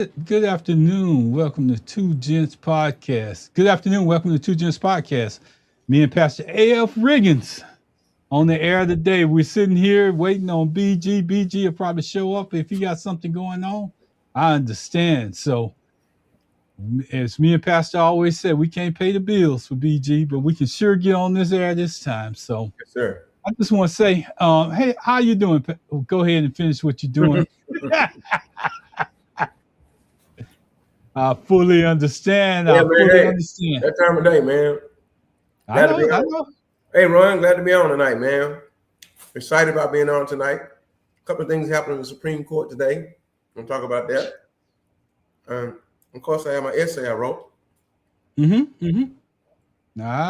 Good afternoon. Welcome to Two Gents Podcast. Good afternoon. Welcome to Two Gents Podcast. Me and Pastor A.F. Riggins on the air today. We're sitting here waiting on BG. BG will probably show up if he got something going on. I understand. So, as me and Pastor always said, we can't pay the bills for BG, but we can sure get on this air this time. So, Yes, sir. I just want to say, hey, how you doing? Go ahead and finish what you're doing. I fully understand. Yeah, I man. fully Hey, understand. that time of day, man. I Glad to be know. I on. know. Hey, Ron, glad to be on tonight, man. Excited about being on tonight. A couple of things happened in the Supreme Court today. We'll talk about that. Of course, I have my essay I wrote. I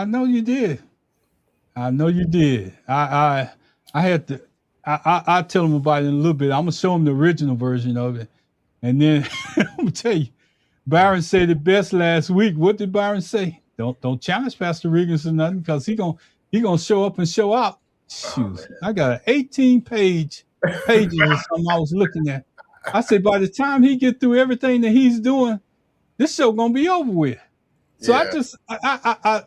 know you did. I know you did. I had to. I tell them about it in a little bit. I'm gonna show them the original version of it, and then I'm gonna tell you. Byron said it best last week. What did Byron say? Don't challenge Pastor Riggins or nothing because he gonna show up and show out. Shoot, I got an 18 pages or something I was looking at. I said by the time he get through everything that he's doing, this show gonna be over with. So Yeah.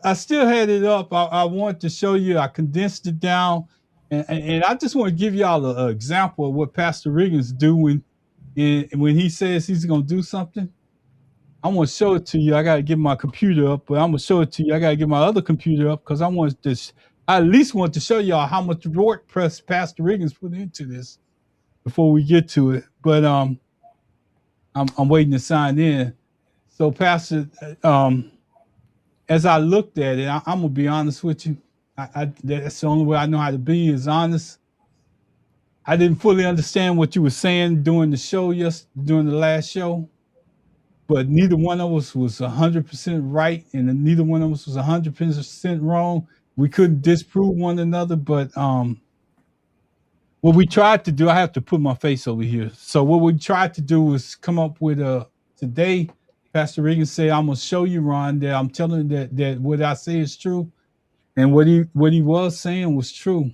I still had it up. I wanted to show you. I condensed it down, and I just want to give y'all an example of what Pastor Riggins doing when he says he's gonna do something. I'm gonna show it to you. I gotta get my computer up, but I'm gonna show it to you. I gotta get my other computer up because I want this. I at least want to show y'all how much work Pastor Riggins put into this before we get to it. But I'm waiting to sign in. So Pastor, as I looked at it, I'm gonna be honest with you. That's the only way I know how to be is honest. I didn't fully understand what you were saying during the show, during the last show. But neither one of us was 100% right, and neither one of us was 100% wrong. We couldn't disprove one another, but what we tried to do, I have to put my face over here. So what we tried to do was come up with today. Pastor Regan said, "I'm gonna show you, Ron, that I'm telling you that what I say is true, and what he was saying was true."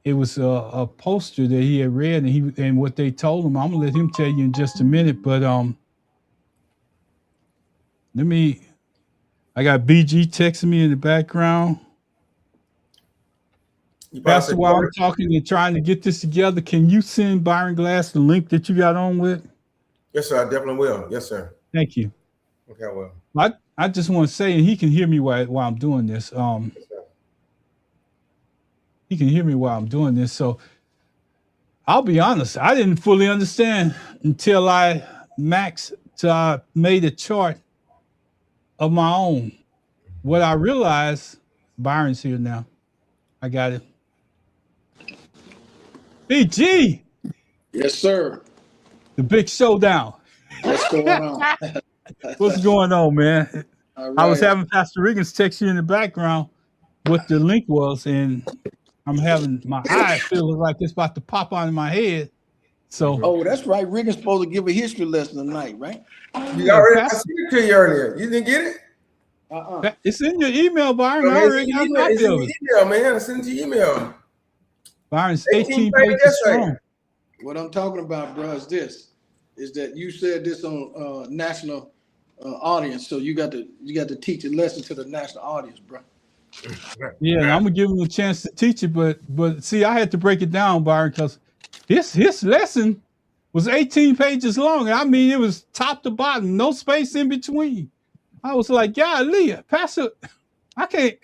It was a poster that he had read, and what they told him. I'm gonna let him tell you in just a minute, but I got BG texting me in the background. Pastor, while I'm talking and trying to get this together, can you send Byron Glass the link that you got on with? Yes, sir. I definitely will. Yes, sir. Thank you. Okay, well. I just want to say, and he can hear me while I'm doing this. He can hear me while I'm doing this. So I'll be honest, I didn't fully understand until I made a chart of my own. What I realized, Byron's here now. I got it. BG. Yes, sir. The big showdown. What's going on? What's going on, man? All I was right. having Pastor Riggins text you in the background what the link was, and I'm having my eye feeling like it's about to pop out of my head. So, Oh, that's right. Riggins supposed to give a history lesson tonight, right? You already I sent it to you earlier. You didn't get it? It's in your email, Byron. I It's already got a in copy of the it. email, man. I sent it to your email. Byron's 18 pages strong. What I'm talking about, bro, is that you said this on national audience, so you got to teach a lesson to the national audience, bro. Yeah, and I'm gonna give him a chance to teach it, but see, I had to break it down, Byron, because his lesson was 18 pages long. I mean, it was top to bottom, no space in between. I was like, golly, Pastor, I can't.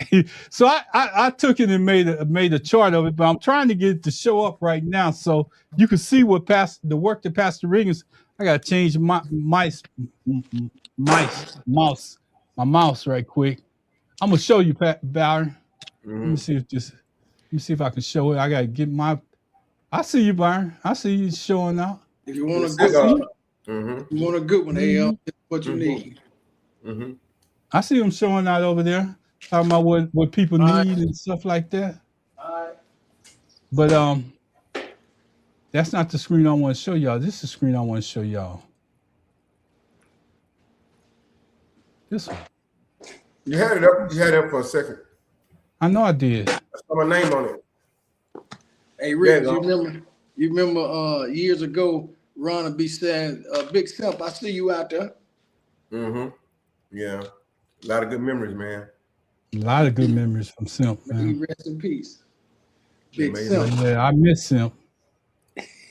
So I took it and made a chart of it, but I'm trying to get it to show up right now so you can see what the work that Pastor Riggins. I gotta change my mouse right quick. I'm gonna show you, Byron. Let me see if I can show it. I gotta get my. I see you, Byron. I see you showing out. If you want a good one, you want a good one, AL. That's what you need. I see them showing out over there, talking about what people need and stuff like that. All right. But that's not the screen I want to show y'all. This is the screen I want to show y'all. This one. You had it up. You had it up for a second. I know I did. I saw my name on it. Hey, Rick, you remember years ago Ron will be saying, Big Simp, I see you out there. Mm-hmm. Yeah. A lot of good memories, man. A lot of good memories from Simp, May he man. rest in peace. Big Amazing. Simp. Yeah, I miss Simp.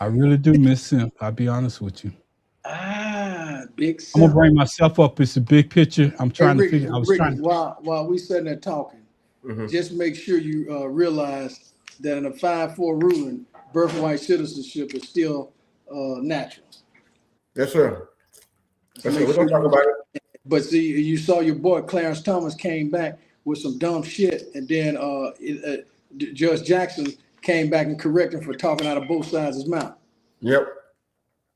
I really do miss Simp. I'll be honest with you. Big I'm gonna Simp. bring myself up. It's a big picture. I'm Hey, trying to Rick, figure. I was trying. while we sitting there talking, Mm-hmm. just make sure you realize that in a 5-4 ruling, birthright citizenship is still natural. Yes, sir. Yes, sir. Make We're gonna sure talk about it. But see, you saw your boy Clarence Thomas came back with some dumb shit, and then Judge Jackson came back and corrected him for talking out of both sides of his mouth. Yep.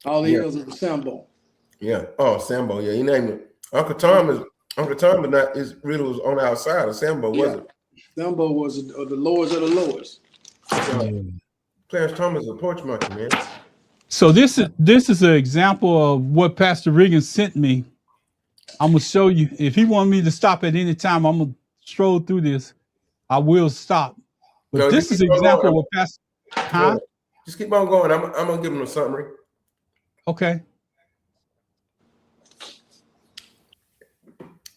All he is a Sambo. Yeah. Oh, Sambo. Yeah, he named it. Uncle Tom is not is really was on the outside of Sambo, wasn't Sambo was the lowest of the lowest. Yeah. Clarence Thomas is a porch monkey, man. So this is an example of what Pastor Regan sent me. I'm gonna show you. If he want me to stop at any time, I'm gonna stroll through this. I will stop. But No, this is an example of what Pastor. Huh? Just keep on going. I'm gonna give him a summary. Okay.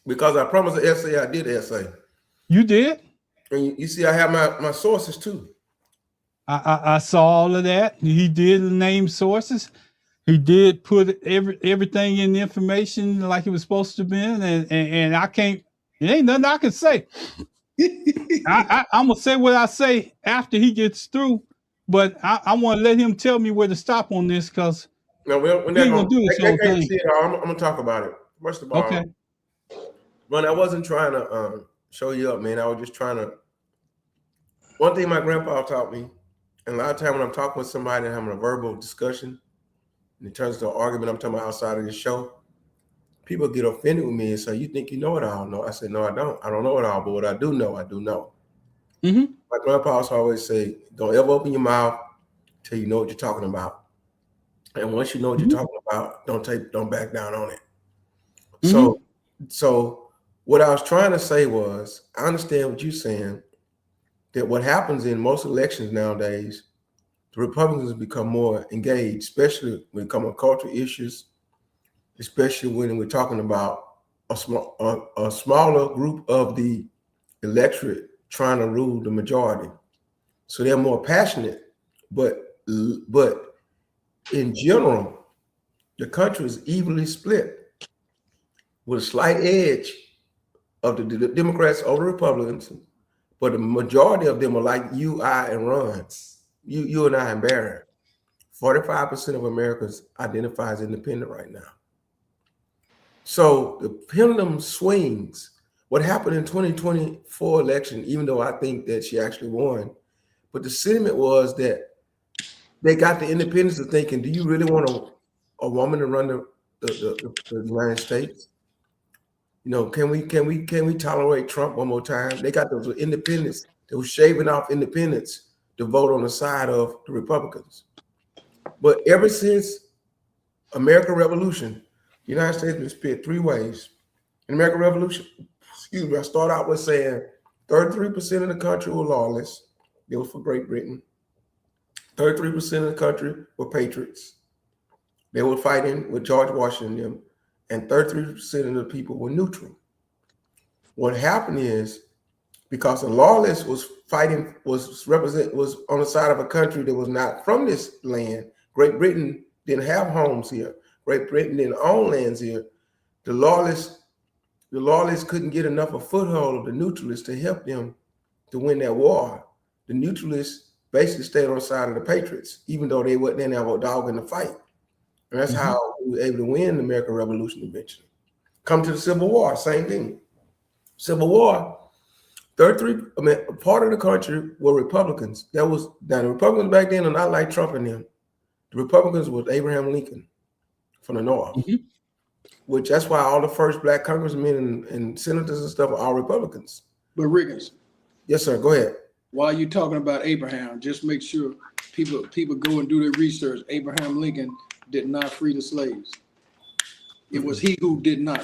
Because I promised an essay, I did an essay. You did? And you see, I have my sources too. I saw all of that. He did name sources. He did put everything in the information like it was supposed to be, and I can't. It ain't nothing I can say. I'm gonna say what I say after he gets through, but I want to let him tell me where to stop on this because No, we're not gonna do this whole thing. See it all. I'm gonna talk about it. First of all, Okay. Ron, I wasn't trying to show you up, man. I was just trying to. One thing my grandpa taught me, and a lot of time when I'm talking with somebody and having a verbal discussion, and it turns to an argument, I'm talking about outside of the show, people get offended with me and say, "You think you know it all?" No, I said, "No, I don't. I don't know it all, but what I do know, I do know." Mm-hmm. My grandpa used to always say, "Don't ever open your mouth till you know what you're talking about, and once you know what you're talking about, don't back down on it." So what I was trying to say was, I understand what you're saying, that what happens in most elections nowadays, the Republicans become more engaged, especially when it comes to cultural issues, especially when we're talking about a smaller group of the electorate trying to rule the majority. So they're more passionate, but in general, the country is evenly split with a slight edge of the Democrats over Republicans, but the majority of them are like you, I, and Ron. You and I and Barron. 45% of Americans identify as independent right now. So the pendulum swings. What happened in 2024 election, even though I think that she actually won, but the sentiment was that they got the independents to thinking, do you really want a woman to run the United States? You know, can we tolerate Trump one more time? They got those independents. They were shaving off independents to vote on the side of the Republicans. But ever since American Revolution, the United States has been split three ways. In American Revolution, I start out with saying 33% of the country were lawless. It was for Great Britain. 33% of the country were patriots. They were fighting with George Washington, and 33% of the people were neutral. What happened is, because the lawless was fighting, was on the side of a country that was not from this land. Great Britain didn't have homes here. Great Britain didn't own lands here. The lawless couldn't get enough a foothold of the neutralists to help them to win that war. The neutralists basically stayed on the side of the patriots, even though they didn't have a dog in the fight. And that's how we were able to win the American Revolution eventually. Come to the Civil War, same thing. Civil War, part of the country were Republicans. The Republicans back then are not like Trump and them. The Republicans was Abraham Lincoln from the North, which that's why all the first black congressmen and senators and stuff are all Republicans. But Riggins. Yes, sir. Go ahead. While you're talking about Abraham, just make sure people go and do their research. Abraham Lincoln did not free the slaves. It was he who did not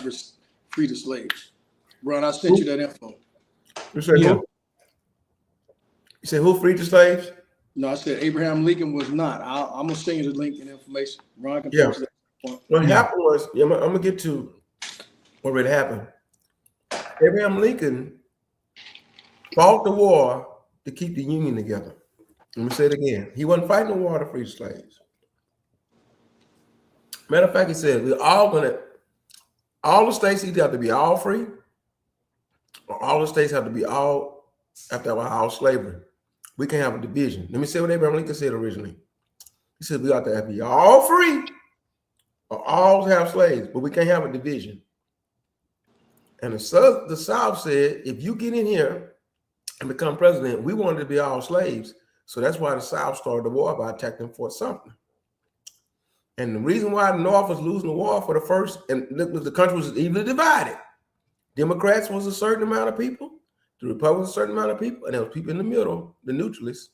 free the slaves. Ron, I sent you that info. You said who freed the slaves? No, I said Abraham Lincoln was not. I'm gonna send you the link and information. Ron can Yeah. post that point. What happened was, I'm gonna get to what really happened. Abraham Lincoln fought the war to keep the Union together. Let me say it again. He wasn't fighting the war to free the slaves. Matter of fact, he said all the states either have to be all free, or all the states have to be all slavery. We can't have a division. Let me say what Abraham Lincoln said originally. He said we got to be all free or all have slaves, but we can't have a division. And the South said, if you get in here and become president, we wanted to be all slaves. So that's why the South started the war by attacking Fort Sumter. And the reason why the North was losing the war for the first, and the country was evenly divided. Democrats was a certain amount of people, the Republicans a certain amount of people, and there was people in the middle, the neutralists,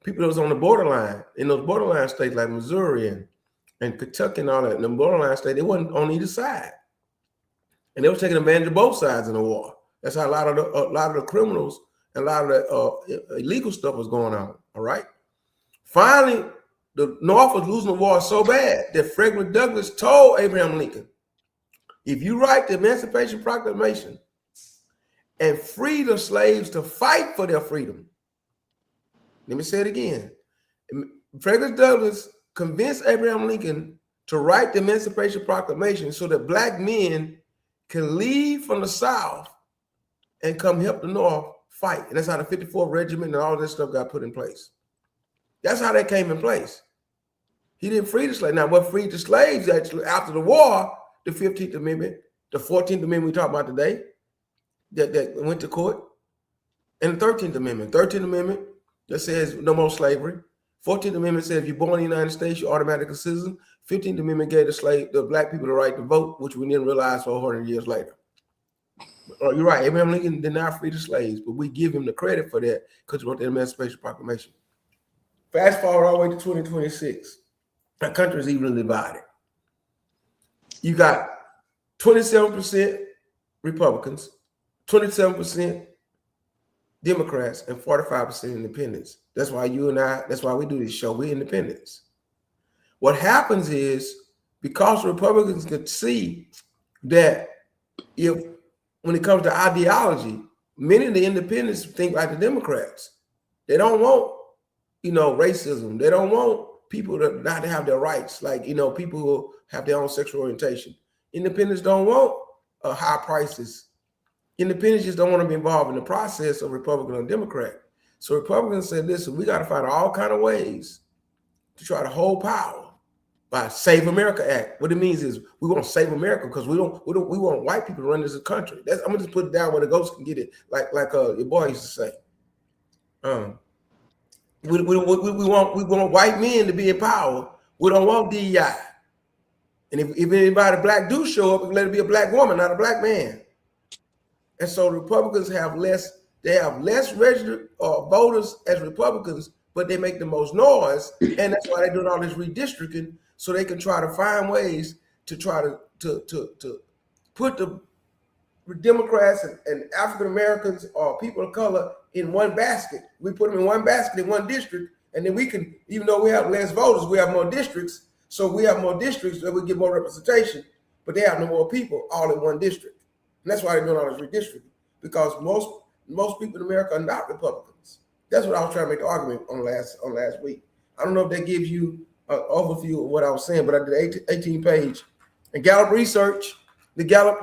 people that was on the borderline, in those borderline states like Missouri and Kentucky and all that, in the borderline state, they wasn't on either side. And they were taking advantage of both sides in the war. That's how a lot of the criminals and a lot of the illegal stuff was going on. All right. Finally, the North was losing the war so bad that Frederick Douglass told Abraham Lincoln, if you write the Emancipation Proclamation and free the slaves to fight for their freedom. Let me say it again. Frederick Douglass convinced Abraham Lincoln to write the Emancipation Proclamation so that black men can leave from the South and come help the North fight. And that's how the 54th Regiment and all this stuff got put in place. That's how that came in place. He didn't free the slaves. Now, what freed the slaves actually after the war, the 15th Amendment, the 14th Amendment we talk about today, that went to court, and the 13th Amendment. 13th Amendment that says no more slavery. 14th Amendment says if you're born in the United States, you're automatically a citizen. 15th Amendment gave the black people the right to vote, which we didn't realize for 100 years later. You're right. Abraham Lincoln did not free the slaves, but we give him the credit for that because he wrote the Emancipation Proclamation. Fast forward all the way to 2026. Our country is evenly divided. You got 27% Republicans, 27% Democrats, and 45% independents. That's why that's why we do this show. We're independents. What happens is because Republicans could see that when it comes to ideology, many of the independents think like the Democrats. They don't want, racism. They don't want people to not have their rights, like, people who have their own sexual orientation. Independents don't want high prices. Independents just don't want to be involved in the process of Republican or Democrat. So Republicans said, listen, we got to find all kind of ways to try to hold power by Save America Act. What it means is we want to save America because we want white people to run this country. I'm gonna just put it down where the ghosts can get it, like your boy used to say. We want white men to be in power. We don't want DEI. And if anybody black do show up, let it be a black woman, not a black man. And so Republicans have less registered voters as Republicans, but they make the most noise, and that's why they're doing all this redistricting, so they can try to find ways to try to put the Democrats and African Americans or people of color in one basket. We put them in one basket in one district, and then we can, even though we have less voters, we have more districts. So we have more districts that we get more representation, but they have no more people all in one district. And that's why they're doing all this redistricting, because most people in America are not Republicans. That's what I was trying to make the argument on last week. I don't know if that gives you an overview of what I was saying, but I did 18-page. And Gallup research, the Gallup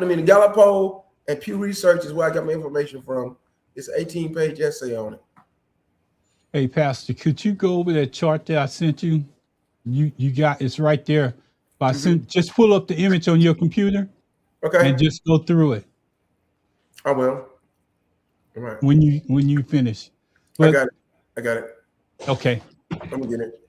poll and Pew Research is where I got my information from. It's an 18-page essay on it. Hey, Pastor, could you go over that chart that I sent you? You got it's right there. Just pull up the image on your computer, okay, and just go through it. I will. All right. When you finish. I got it. Okay. I'm gonna get it.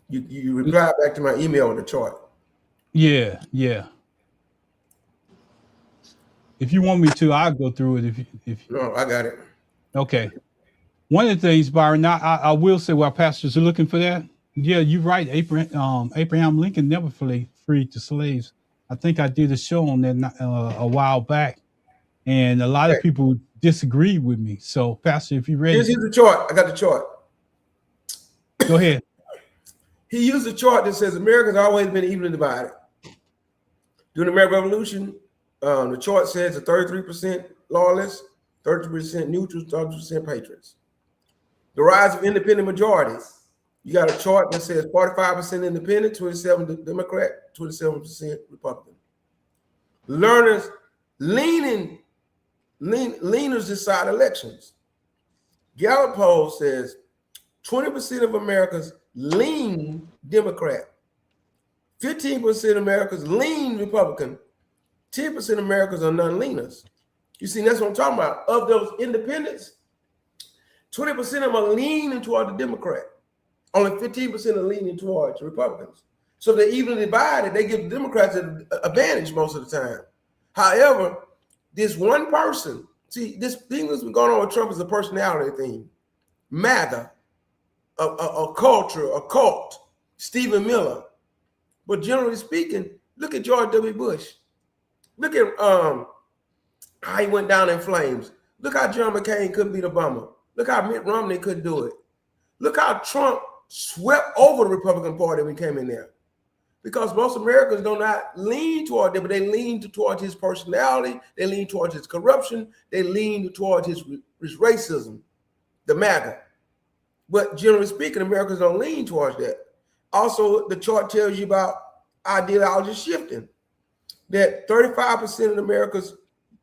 You replied back to my email with the chart. Yeah. If you want me to, I'll go through it. If No, I got it. Okay. One of the things, Byron, I will say while pastors are looking for that, yeah, you're right. Abraham Lincoln never freed the slaves. I think I did a show on that a while back. and a lot of Okay. people disagree with me. So, Pastor, if you're ready, Here's the chart. I got the chart. go ahead. He used a chart that says America's always been evenly divided. During the American Revolution, the chart says a 33% lawless, 30% neutral, 30% patriots. The rise of independent majorities. You got a chart that says 45% independent, 27% Democrat, 27% Republican. Learners leaners decide elections. Gallup poll says 20% of Americans lean Democrat, 15% of Americans lean Republican, 10% of Americans are non-leaners. You see, that's what I'm talking about. Of those independents, 20% of them are leaning toward the Democrat. Only 15% are leaning towards the Republicans. So they're evenly divided. They give the Democrats an advantage most of the time. However, this one person, see, this thing that's been going on with Trump is a personality thing. MAGA, a culture, a cult, Stephen Miller. But generally speaking, look at George W. Bush. Look at how he went down in flames. Look how John McCain couldn't beat Obama. Look how Mitt Romney couldn't do it. Look how Trump swept over the Republican Party when he came in there. Because most Americans do not lean toward him, but they lean towards his personality. They lean towards his corruption. They lean towards his racism, the MAGA. But generally speaking, Americans don't lean towards that. Also, the chart tells you about ideology shifting. That 35% of Americans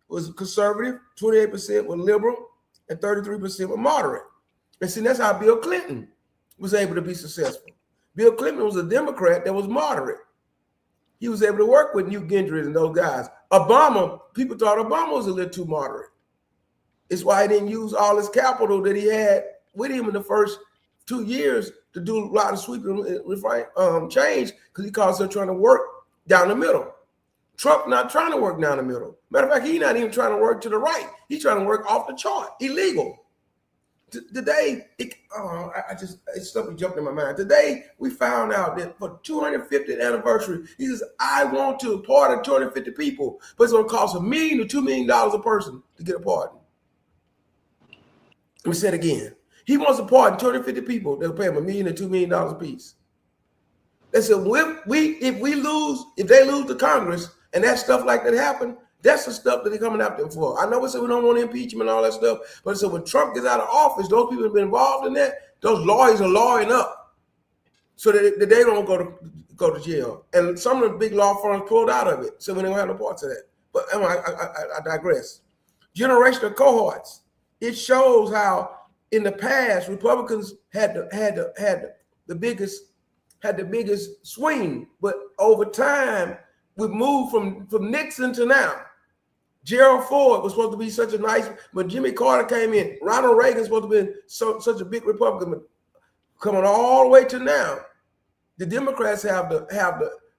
was conservative, 28% were liberal, and 33% were moderate. And see, that's how Bill Clinton was able to be successful. Bill Clinton was a Democrat that was moderate. He was able to work with Newt Gingrich and those guys. Obama, people thought Obama was a little too moderate. It's why he didn't use all his capital that he had with him in the first 2 years to do a lot of sweeping change, because he calls her trying to work down the middle. Trump not trying to work down the middle. Matter of fact, he's not even trying to work to the right. He's trying to work off the chart, illegal. Today, it's something jumped in my mind. Today, we found out that for 250th anniversary, he says, I want to pardon 250 people, but it's going to cost $1 million to $2 million a person to get a pardon. Let me say it again. He wants to pardon 250 people. They'll pay him $1 million to $2 million a piece. They said, if they lose the Congress and that stuff like that happen, that's the stuff that they're coming after them for. I know we said we don't want to impeach him and all that stuff, but so when Trump gets out of office, those people have been involved in that, those lawyers are lawyering up so that they don't go to jail. And some of the big law firms pulled out of it, so we don't have no parts of that. But I digress. Generational cohorts. It shows how in the past Republicans had the biggest swing, but over time we moved from Nixon to now. Gerald Ford was supposed to be such a nice, but Jimmy Carter came in. Ronald Reagan was supposed to be such a big Republican, but coming all the way to now, the Democrats have the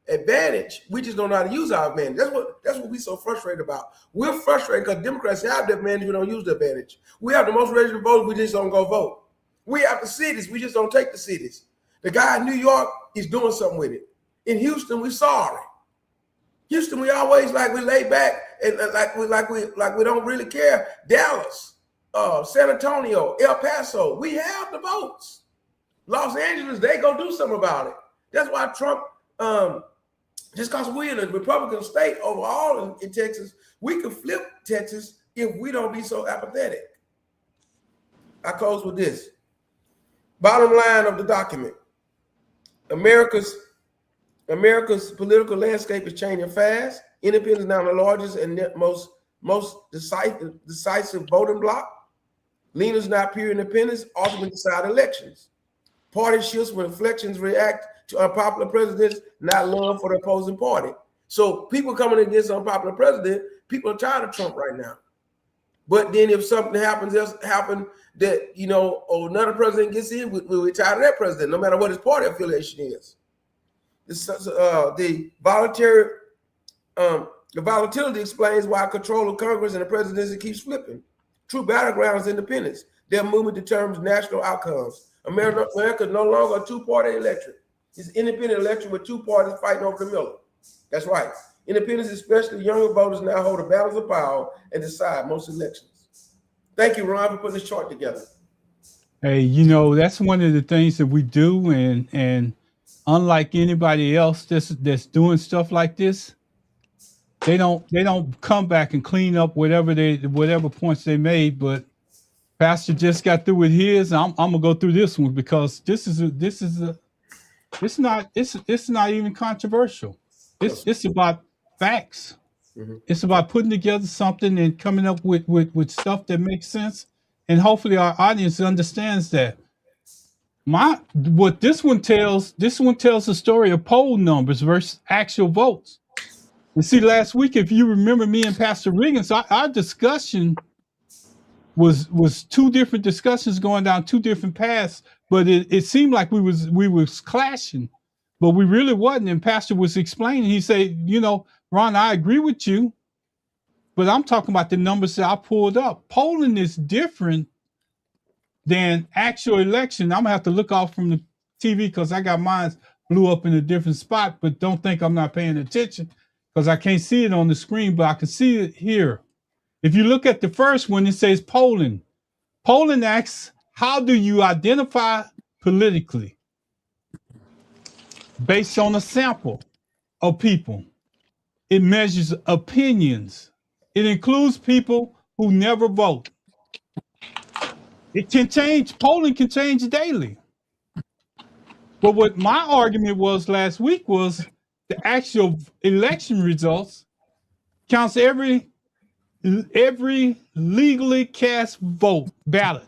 advantage. We just don't know how to use our advantage. That's what we're so frustrated about. We're frustrated because Democrats have the advantage, we don't use the advantage. We have the most registered voters, we just don't go vote. We have the cities, we just don't take the cities. The guy in New York is doing something with it. In Houston, we're sorry. Houston, we always like we lay back and like we don't really care. Dallas, San Antonio, El Paso, we have the votes. Los Angeles, they go do something about it. That's why Trump, just because we're in a Republican state overall in Texas, we could flip Texas if we don't be so apathetic. I close with this. Bottom line of the document. America's political landscape is changing fast. Independents now the largest and most decisive voting bloc. Leaners not pure independents ultimately decide elections. Party shifts when elections react to unpopular presidents, not love for the opposing party. So people coming against unpopular president, people are tired of Trump right now. But then if something happen that, another president gets in, we're tired of that president, no matter what his party affiliation is. The volatility explains why control of Congress and the presidency keeps flipping. True battleground is independence. Their movement determines national outcomes. America is no longer a two-party election. It's an independent election with two parties fighting over the middle. That's right. Independents, especially younger voters, now hold a balance of power and decide most elections. Thank you, Ron, for putting this chart together. Hey, you know, that's one of the things that we do, and unlike anybody else that's doing stuff like this, they don't come back and clean up whatever points they made. But Pastor just got through with his. I'm gonna go through this one because it's not even controversial. It's about facts. Mm-hmm. It's about putting together something and coming up with stuff that makes sense. And hopefully our audience understands that. What this one tells the story of poll numbers versus actual votes. And see, last week, if you remember me and Pastor Riggins, our discussion was two different discussions going down two different paths, but it seemed like we was clashing, but we really wasn't. And Pastor was explaining, he said, you know, Ron, I agree with you, but I'm talking about the numbers that I pulled up. Polling is different than actual election. I'm gonna have to look off from the TV because I got mine blew up in a different spot, but don't think I'm not paying attention because I can't see it on the screen, but I can see it here. If you look at the first one, it says polling. Polling asks, how do you identify politically? Based on a sample of people. It measures opinions. It includes people who never vote. It can change, polling can change daily. But what my argument was last week was the actual election results counts every legally cast ballot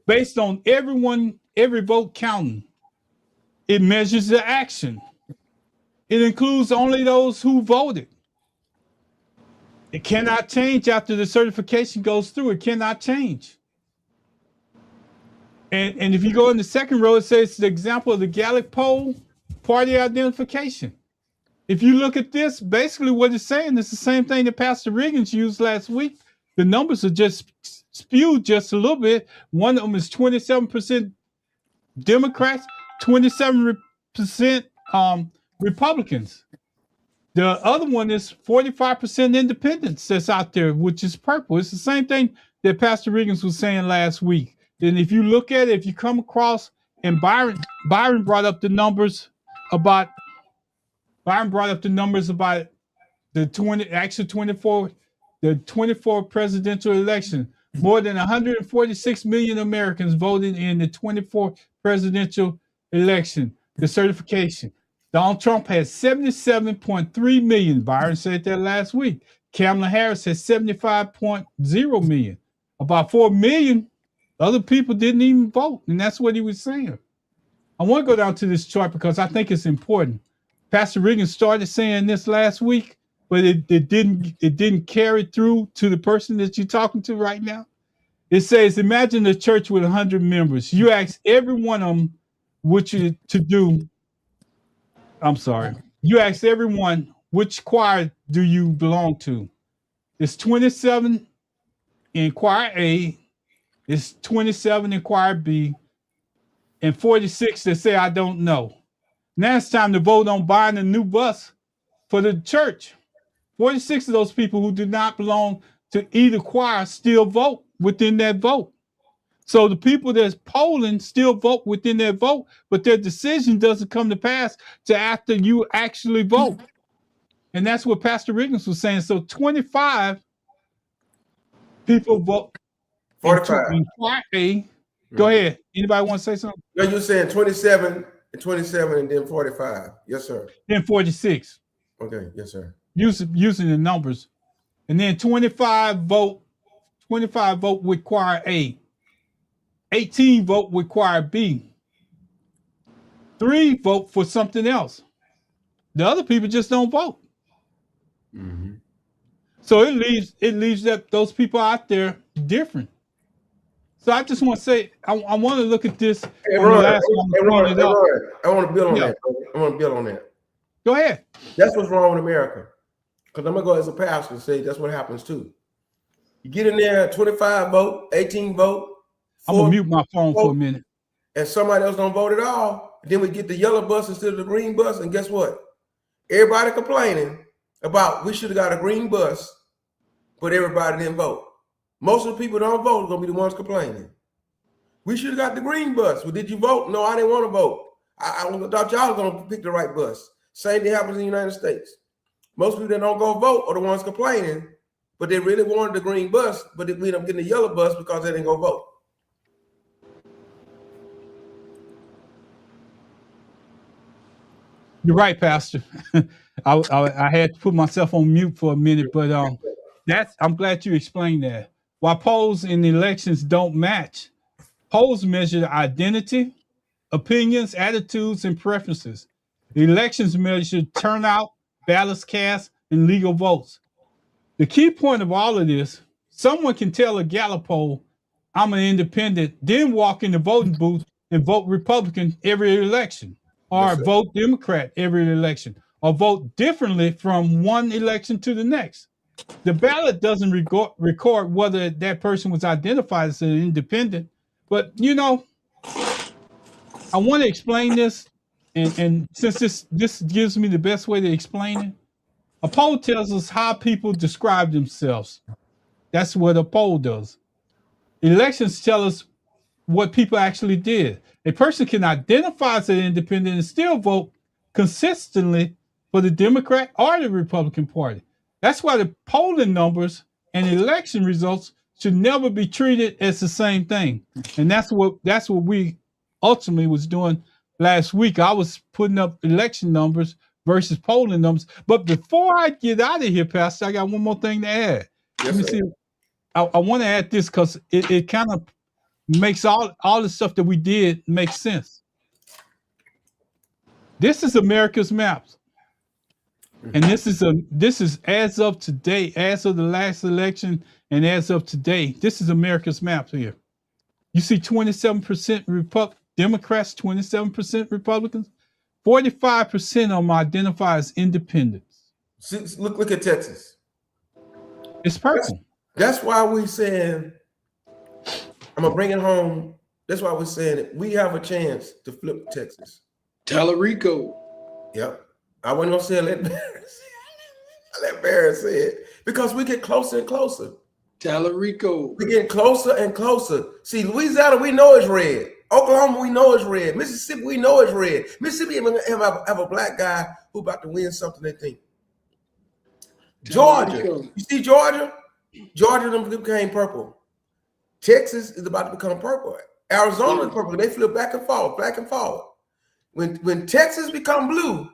based on every vote counting. It measures the action. It includes only those who voted. It cannot change after the certification goes through. It cannot change. And if you go in the second row, it says the example of the Gallup poll, party identification. If you look at this, basically what it's saying is the same thing that Pastor Riggins used last week. The numbers are just spewed just a little bit. One of them is 27% Democrats, 27% Republicans. The other one is 45% independents that's out there, which is purple. It's the same thing that Pastor Riggins was saying last week. And if you look at it, if you come across, and Byron brought up the numbers about the 24 presidential election. More than 146 million Americans voted in the 24 presidential election, the certification. Donald Trump has 77.3 million. Byron said that last week. Kamala Harris has 75.0 million. About 4 million other people didn't even vote, and that's what he was saying. I want to go down to this chart because I think it's important. Pastor Riggins started saying this last week, but it didn't carry through to the person that you're talking to right now. It says, imagine a church with 100 members. You ask every one of them what you to do. I'm sorry. You ask everyone, which choir do you belong to? It's 27 in choir A, it's 27 in choir B, and 46 that say I don't know. Now it's time to vote on buying a new bus for the church. 46 of those people who do not belong to either choir still vote within that vote. So the people that's polling still vote within their vote, but their decision doesn't come to pass till after you actually vote. And that's what Pastor Riggins was saying. So 25 people vote 45. in choir A. Go ahead. Anybody want to say something? No, you're saying 27 and then 45. Yes, sir. Then 46. Okay, yes, sir. Using the numbers. And then 25 vote with choir A. 18 vote with choir B. 3 vote for something else. The other people just don't vote. Mm-hmm. So it leaves those people out there different. So I just want to say, I want to look at this. I want to build on that. I want to build on that. Go ahead. That's what's wrong with America. Because I'm going to go as a pastor and say that's what happens too. You get in there, 25 vote, 18 vote. I'm going to mute my phone for a minute. And somebody else don't vote at all. Then we get the yellow bus instead of the green bus. And guess what? Everybody complaining about we should have got a green bus, but everybody didn't vote. Most of the people that don't vote are going to be the ones complaining. We should have got the green bus. Well, did you vote? No, I didn't want to vote. I thought y'all were going to pick the right bus. Same thing happens in the United States. Most people that don't go vote are the ones complaining, but they really wanted the green bus, but they ended up getting the yellow bus because they didn't go vote. You're right, Pastor. I had to put myself on mute for a minute, but I'm glad you explained that. While polls in elections don't match, polls measure identity, opinions, attitudes, and preferences. The elections measure turnout, ballots cast, and legal votes. The key point of all of this, someone can tell a Gallup poll, I'm an independent, then walk in the voting booth and vote Republican every election, or vote Democrat every election, or vote differently from one election to the next. The ballot doesn't record whether that person was identified as an independent, but I want to explain this, and since this gives me the best way to explain it, a poll tells us how people describe themselves. That's what a poll does. Elections tell us what people actually did. A person can identify as an independent and still vote consistently for the Democrat or the Republican Party. That's why the polling numbers and election results should never be treated as the same thing. And that's what we ultimately was doing last week. I was putting up election numbers versus polling numbers. But before I get out of here, Pastor, I got one more thing to add. Yes, Let me see. I want to add this because it kind of makes all the stuff that we did make sense. This is America's maps. And this is as of today, as of the last election, and as of today, this is America's map here. You see 27% Democrats, 27% Republicans, 45% of them identify as independents. See, look at Texas. It's purple. That's why we're saying, I'm gonna bring it home. That's why we're saying that we have a chance to flip Texas. Tallarico. Yep. I wasn't gonna say let Barrett say it because we get closer and closer. Tallarico. We're getting closer and closer. See, Louisiana, we know it's red. Oklahoma, we know it's red. Mississippi, we know it's red. Mississippi have a black guy who about to win something, they think. Georgia, you see Georgia? Georgia became purple. Texas is about to become purple. Arizona is purple. They flip back and forward, back and forward. When Texas become blue,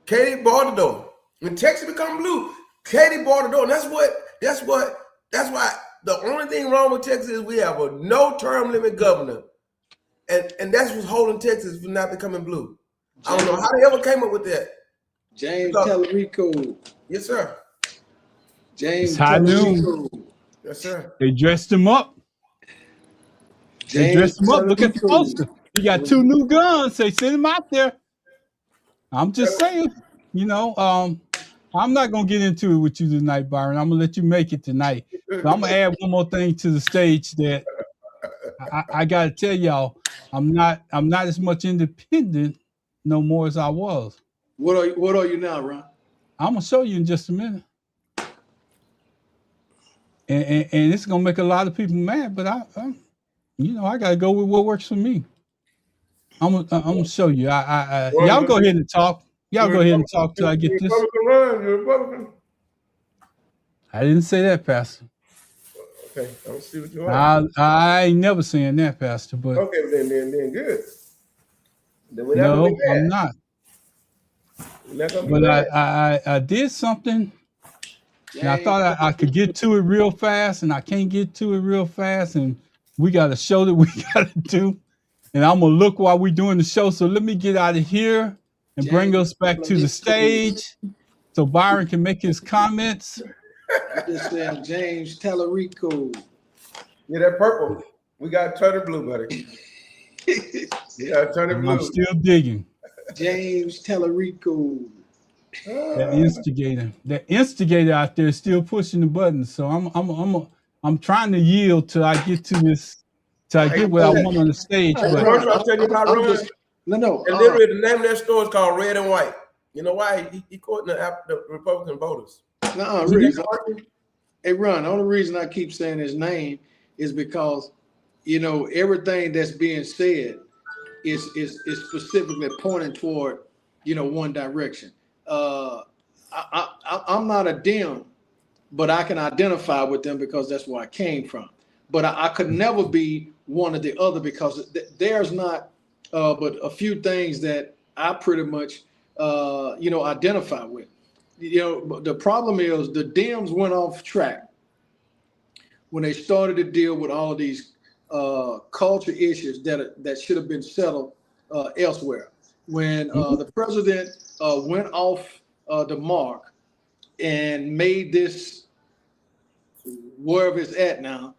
Katie barred the door. When Texas become blue, Katie barred the door. And that's why the only thing wrong with Texas is we have a no-term limit governor. And that's what's holding Texas from not becoming blue. I don't know how they ever came up with that. James Tallarico. Yes, sir. James Tallarico. Yes, sir. They dressed him up. They dressed him up. Look at the poster. He got 2 new guns. They sent him out there. I'm just saying, I'm not going to get into it with you tonight, Byron. I'm going to let you make it tonight. But I'm going to add one more thing to the stage that I got to tell y'all. I'm not as much independent no more as I was. What are you now, Ron? I'm going to show you in just a minute. And it's going to make a lot of people mad, but I got to go with what works for me. I'm gonna show you. Y'all go ahead and talk. Y'all go ahead and talk till I get this. You're Republican. I didn't say that, Pastor. Okay, I don't see what you are. I ain't never saying that, Pastor. But okay, then good. Then no, I'm not. But I did something. And I thought I could get to it real fast, and I can't get to it real fast, and we got a show that we got to do. And I'm going to look while we're doing the show. So let me get out of here and bring us back to the stage so Byron can make his comments. I just said James Tallarico. Yeah, that purple. We got to turn it blue, buddy. You got to turn it blue. I'm still digging. James Tallarico. That instigator out there is still pushing the buttons. So I'm trying to yield till I get to this. So I get what I want on the stage. But I'll tell you about Ron. No. And literally, the name of that store is called Red and White. You know why? He quoting the Republican voters. No, really. Hey, Ron, the only reason I keep saying his name is because, you know, everything that's being said is specifically pointing toward, you know, one direction. I'm not a Dem, but I can identify with them because that's where I came from. But I could never be one or the other because there's not but a few things that I pretty much, you know, identify with. You know, the problem is the Dems went off track when they started to deal with all of these culture issues that should have been settled elsewhere. When the president went off the mark and made this wherever it's at now,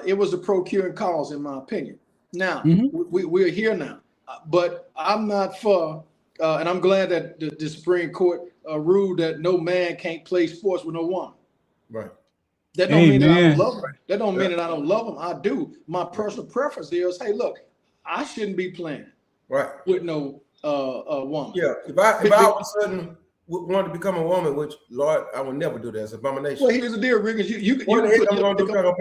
it was a procuring cause, in my opinion. Now, we're here now, but I'm not for, and I'm glad that the Supreme Court ruled that no man can't play sports with no woman. Right. That don't mean that I don't love them. That don't mean that I don't love them. I do. My personal preference is, hey, look, I shouldn't be playing with no woman. Yeah. If I all of a sudden wanted to become a woman, which Lord, I would never do that. It's abomination. Well, here's the deal, Riggins. You can play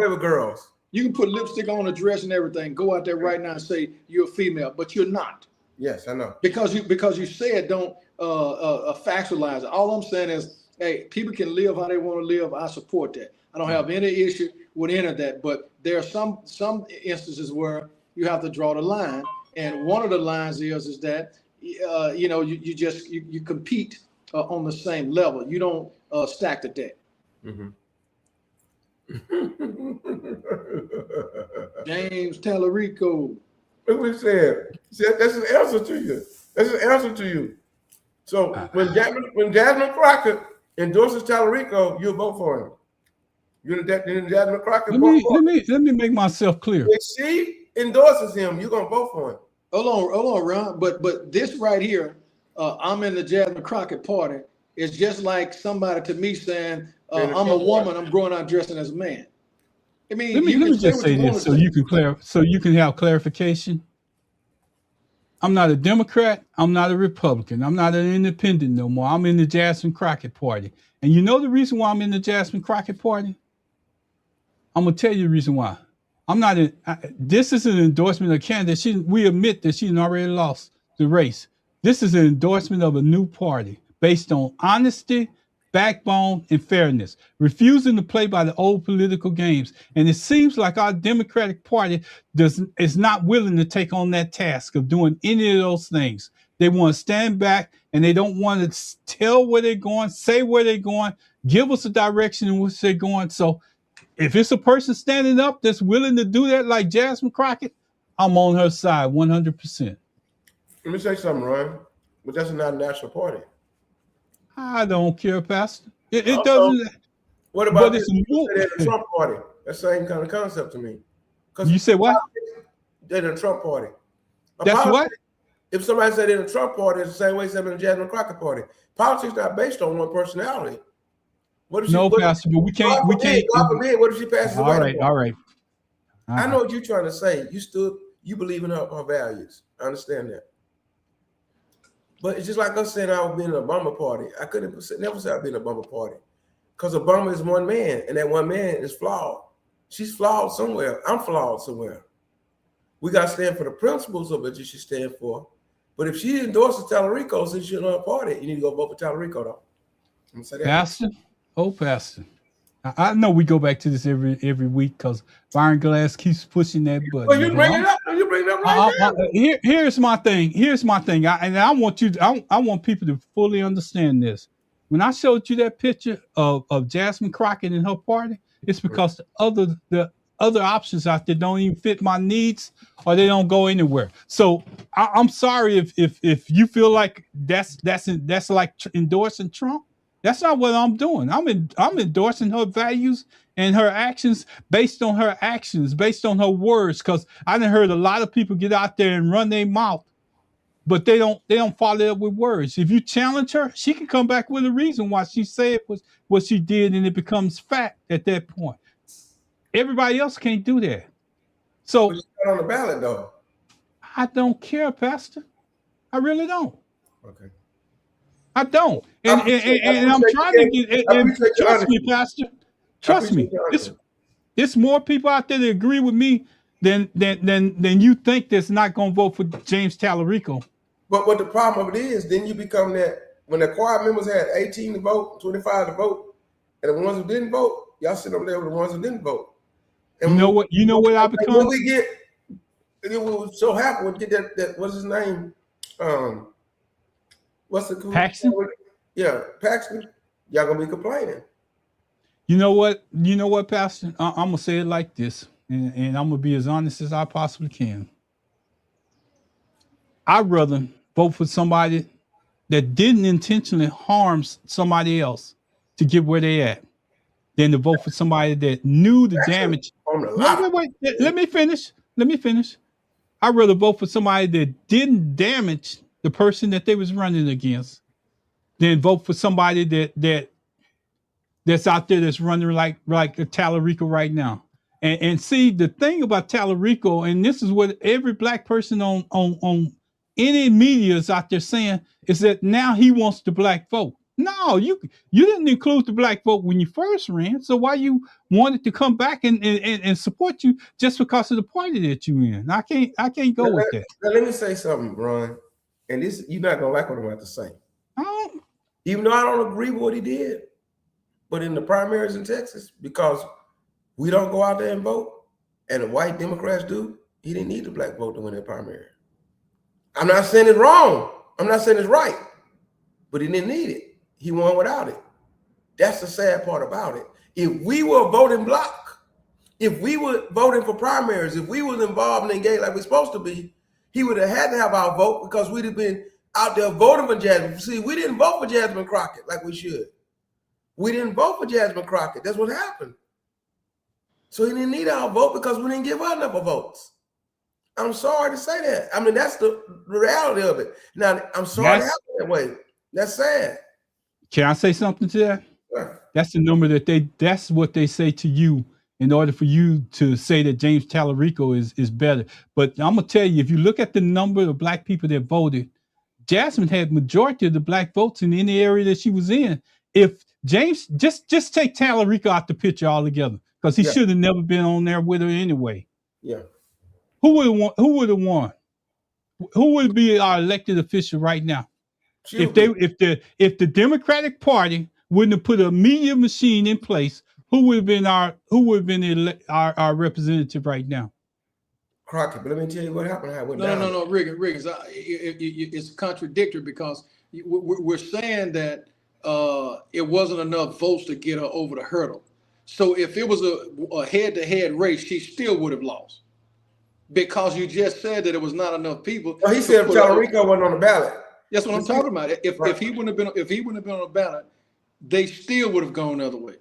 with girls. You can put lipstick on a dress and everything. Go out there right now and say you're a female, but you're not. Yes, I know. Because you said don't factualize it. All I'm saying is, hey, people can live how they want to live. I support that. I don't have any issue with any of that. But there are some instances where you have to draw the line, and one of the lines is that you know you compete on the same level. You don't stack the deck. James Tallarico. Look what he said. That's an answer to you. That's an answer to you. So when Jasmine Crockett endorses Tallarico, you'll vote for him. You're the Jasmine Crockett. Let me make myself clear. If she endorses him, you're gonna vote for him. Hold on, Ron. But this right here, I'm in the Jasmine Crockett party. It's just like somebody to me saying, I'm a woman, I'm going out dressing as a man. I mean, let me just say this so you can have clarification. I'm not a Democrat. I'm not a Republican. I'm not an independent no more. I'm in the Jasmine Crockett party. And you know the reason why I'm in the Jasmine Crockett party? I'm going to tell you the reason why. This is an endorsement of candidate. We admit that she's already lost the race. This is an endorsement of a new party based on honesty, backbone, and fairness, refusing to play by the old political games. And it seems like our Democratic Party is not willing to take on that task of doing any of those things. They want to stand back and they don't want to tell where they're going, say where they're going, give us a direction in which they're going. So if it's a person standing up that's willing to do that like Jasmine Crockett, I'm on her side 100%. Let me say something, Ron, but that's not a national party. I don't care, Pastor. It doesn't. What about this? The Trump party? That's the same kind of concept to me. You said what? They're the Trump party. That's what? If somebody said they're the Trump party, it's the same way as the Jasmine Crockett party. Politics not based on one personality. Pastor, but we can't. God forbid, what if she passes away? All right. I know what you're trying to say. You believe in her values. I understand that. But it's just like us saying I would be in an Obama party. I couldn't never say I'd be in an Obama party. Because Obama is one man, and that one man is flawed. She's flawed somewhere. I'm flawed somewhere. We got to stand for the principles of what you should stand for. But if she endorses Tallarico since you're in her party, you need to go vote for Tallarico, though. I'm gonna say that. Pastor. I know we go back to this every week because Byron Glass keeps pushing that button. Well, you bring it up. You bring it up right now. Here's my thing. I want people to fully understand this. When I showed you that picture of Jasmine Crockett and her party, it's because the other options out there don't even fit my needs or they don't go anywhere. So I'm sorry if you feel like that's like endorsing Trump. That's not what I'm doing. I'm endorsing her values and her actions based on her actions, based on her words. Because I done heard a lot of people get out there and run their mouth, but they don't follow it up with words. If you challenge her, she can come back with a reason why she said what she did, and it becomes fact at that point. Everybody else can't do that. So she's not on the ballot, though. I don't care, Pastor. I really don't. Okay. I don't. And I'm trying to get. And trust me, Pastor. Trust me. It's more people out there that agree with me than you think that's not going to vote for James Tallarico. But what the problem of it is, then you become that when the choir members had 18 to vote, 25 to vote, and the ones who didn't vote, y'all sit over there with the ones who didn't vote. And you know what I become? When we get, we were so happy to get that what's his name? What's the cool? Paxton? Yeah, Paxton. Y'all gonna be complaining. You know what, Pastor? I'm gonna say it like this, and I'm gonna be as honest as I possibly can. I'd rather vote for somebody that didn't intentionally harm somebody else to get where they at than to vote for somebody that knew the damage. Wait. Let me finish. I'd rather vote for somebody that didn't damage the person that they was running against than vote for somebody that's out there that's running like a Tallarico right now. And see, the thing about Tallarico, and this is what every black person on any media is out there saying, is that now he wants the black vote. No, you didn't include the black vote when you first ran. So why you wanted to come back and support you just because of the party that you in? I can't go with that. Now let me say something, Ron. And this, you're not gonna like what I'm about to say. Oh. Even though I don't agree with what he did, but in the primaries in Texas, because we don't go out there and vote, and the white Democrats do, he didn't need the black vote to win that primary. I'm not saying it's wrong. I'm not saying it's right, but he didn't need it. He won without it. That's the sad part about it. If we were a voting bloc, if we were voting for primaries, if we was involved and engaged like we're supposed to be, he would have had to have our vote because we'd have been out there voting for Jasmine. See, we didn't vote for Jasmine Crockett like we should. We didn't vote for Jasmine Crockett. That's what happened. So he didn't need our vote because we didn't give her enough votes. I'm sorry to say that. I mean, that's the reality of it. Now, I'm sorry it happened that way. That's sad. Can I say something to that? Sure. That's the number that's what they say to you in order for you to say that James Tallarico is better. But I'm gonna tell you, if you look at the number of black people that voted, Jasmine had majority of the black votes in any area that she was in. If James, just take Tallarico out the picture altogether, because he should have never been on there with her anyway. Yeah. Who would have won? Who would be our elected official right now? If the Democratic Party wouldn't have put a media machine in place, who would have been our representative right now? Crockett. But let me tell you what happened. How it went down. No, Riggins. It's contradictory because we're saying that it wasn't enough votes to get her over the hurdle. So if it was a head-to-head race, she still would have lost. Because you just said that it was not enough people. Well, he said if Tallarico wasn't on the ballot. That's what I'm talking about. If he wouldn't have been on the ballot, they still would have gone the other way.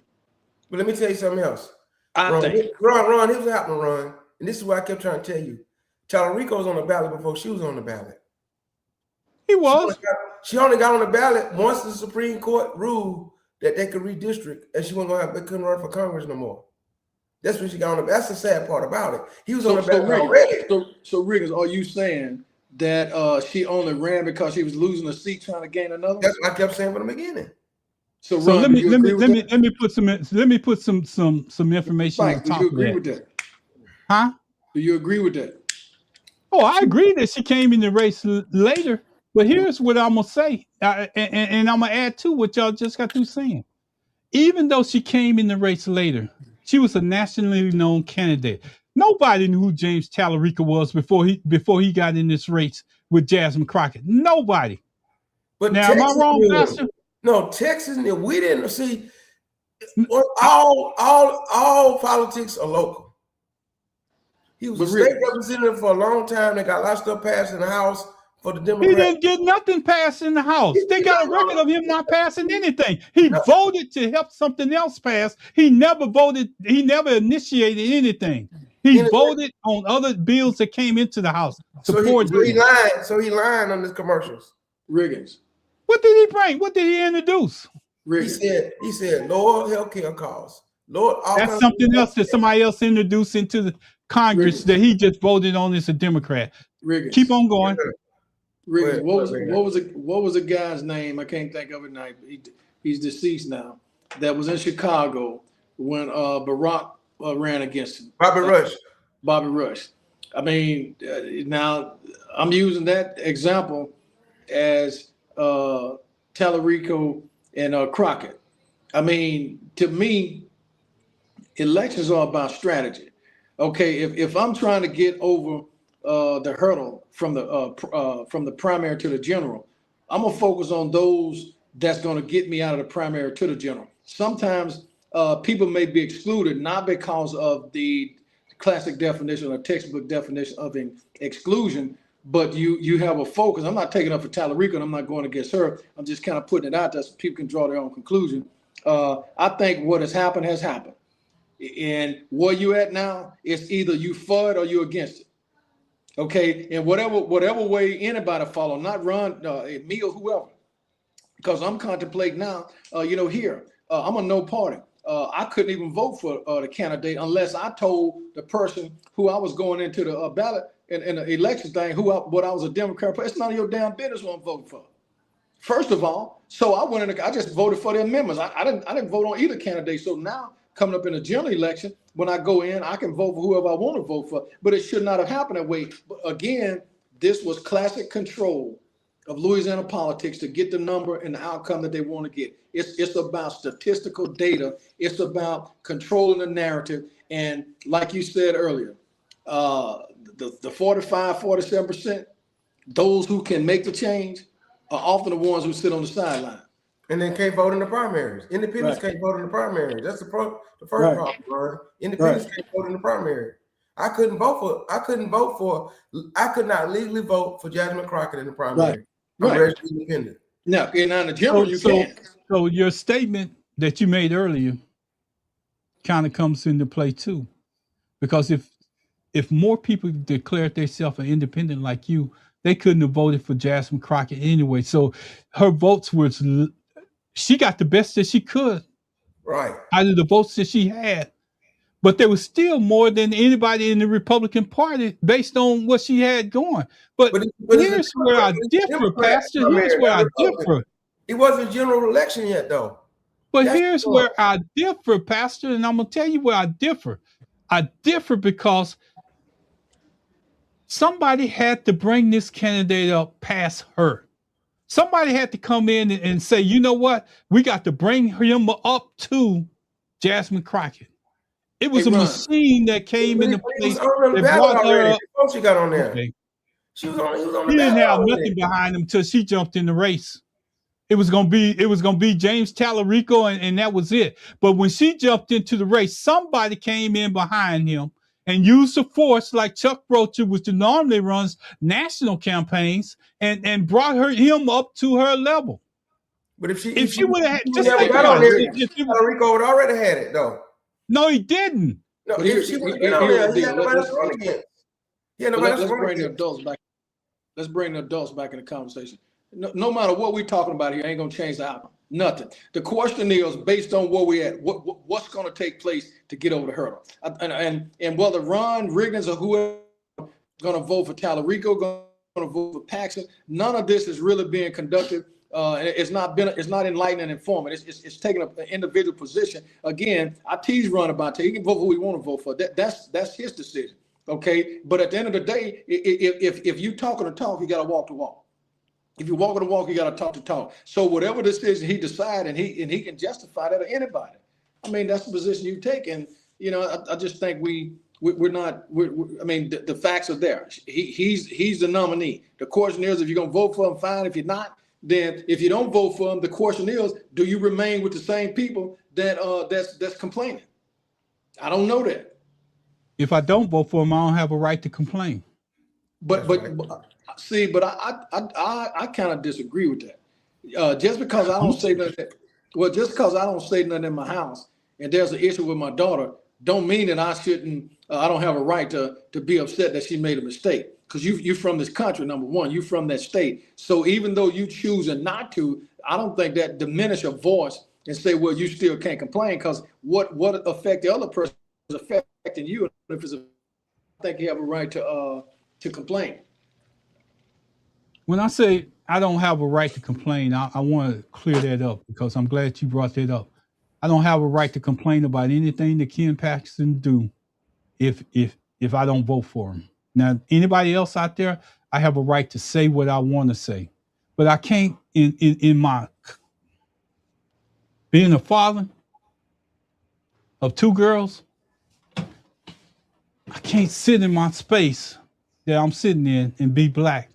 But let me tell you something else. Ron, here's what happened, Ron. And this is what I kept trying to tell you. Tallarico was on the ballot before she was on the ballot. He was. She only got on the ballot once the Supreme Court ruled that they could redistrict, and she wasn't they couldn't run for Congress no more. That's when she got on the. That's the sad part about it. He was on the ballot already. So Riggins, are you saying that she only ran because she was losing a seat trying to gain another? That's what I kept saying from the beginning. So Ron, let me put some information on top of that. Do you agree with that? Huh? Do you agree with that? Oh, I agree that she came in the race later. But here's what I'm gonna say, and I'm gonna add to what y'all just got through saying. Even though she came in the race later, she was a nationally known candidate. Nobody knew who James Tallarico was before he got in this race with Jasmine Crockett. Nobody. But now, Texas, am I wrong, Pastor? No, Texas. We didn't see. All politics are local. He was a state representative for a long time. They got a lot of stuff passed in the House. For the Democrats. He didn't get nothing passed in the House. They got a record of him not passing anything. He voted to help something else pass. He never voted. He never initiated anything. He voted on other bills that came into the House. So he lied. So he lied on his commercials. Riggins. What did he bring? What did he introduce? Riggins. He said lower healthcare costs. That's something else that somebody else introduced into the Congress that he just voted on as a Democrat. Riggins. Keep on going. Riggins, what was the guy's name? I can't think of it now. He's deceased now. That was in Chicago when Barack ran against him. Bobby Rush. Bobby Rush. I mean, now I'm using that example as Tallarico and Crockett. I mean, to me, elections are about strategy. Okay, if I'm trying to get over the hurdle from the primary to the general, I'm gonna focus on those that's gonna get me out of the primary to the general. Sometimes people may be excluded not because of the classic definition or textbook definition of an exclusion, but you have a focus. I'm not taking up for Tallarico, and I'm not going against her. I'm just kind of putting it out there so people can draw their own conclusion. I think what has happened has happened. And where you at now, it's either you for it or you against it. Okay, and whatever way anybody follow, not Ron, me or whoever, because I'm contemplating now. Here I'm a no party. I couldn't even vote for the candidate unless I told the person who I was going into the ballot in the election thing what I was a Democrat. It's none of your damn business what I'm voting for. First of all, so I went in. I just voted for the amendments. I didn't vote on either candidate. So now coming up in a general election, when I go in, I can vote for whoever I want to vote for. But it should not have happened that way. But again, this was classic control of Louisiana politics to get the number and the outcome that they want to get. It's about statistical data. It's about controlling the narrative. And like you said earlier, the 45, 47%, those who can make the change are often the ones who sit on the sideline. And then can't vote in the primaries. Independents can't vote in the primaries. That's the first problem, Ron. Independents can't vote in the primary. I could not legally vote for Jasmine Crockett in the primary. I'm registered independent. Now, in the general, you can. So your statement that you made earlier kind of comes into play too, because if more people declared themselves an independent like you, they couldn't have voted for Jasmine Crockett anyway. So her votes she got the best that she could, right, out of the votes that she had. But there was still more than anybody in the Republican Party based on what she had going. But here's where I differ, Pastor. Here's where I differ. It wasn't a general election yet, though. But here's where I differ, Pastor, and I'm going to tell you where I differ. I differ because somebody had to bring this candidate up past her. Somebody had to come in and say, you know what? We got to bring him up to Jasmine Crockett. It was a machine that came into place. She got on there. Okay. He was on he didn't have nothing behind him until she jumped in the race. It was gonna be James Tallarico, and that was it. But when she jumped into the race, somebody came in behind him and used the force like Chuck Brocher, which normally runs national campaigns, and brought him up to her level. But if she would have just Tallarico would already had it though. No, he didn't. No, if she would have been on there, he had nobody to run against. Let's bring the adults back in the conversation. No matter what we're talking about here, ain't gonna change the outcome. Nothing. The question is based on where we at. What's gonna take place to get over the hurdle? And whether Ron Riggins or whoever gonna vote for Tallarico, gonna vote for Paxson, none of this is really being conducted. It's not enlightening and informative. It's taking an individual position. Again, I tease Ron about that. He can vote who he want to vote for. That's his decision. Okay. But at the end of the day, if you talking the talk, you gotta walk the walk. If you're walking the walk, you got to talk the talk. So whatever decision he decides, and he can justify that to anybody. I mean, that's the position you take. And, I just think we're not, I mean, the facts are there. He's the nominee. The question is, if you're going to vote for him, fine. If you're not, then if you don't vote for him, the question is, do you remain with the same people that's complaining? I don't know that. If I don't vote for him, I don't have a right to complain. But I kind of disagree with that. Just because I don't say nothing, just because I don't say nothing in my house, and there's an issue with my daughter, don't mean that I don't have a right to be upset that she made a mistake. Because you're from this country, number one, you're from that state. So even though you choosing not to, I don't think that diminish your voice and say, well, you still can't complain, because what affect the other person is affecting you. If it's I think you have a right to complain. When I say I don't have a right to complain, I want to clear that up because I'm glad you brought that up. I don't have a right to complain about anything that Ken Paxton do if I don't vote for him. Now, anybody else out there, I have a right to say what I want to say, but I can't in my being a father of two girls. I can't sit in my space that I'm sitting in and be black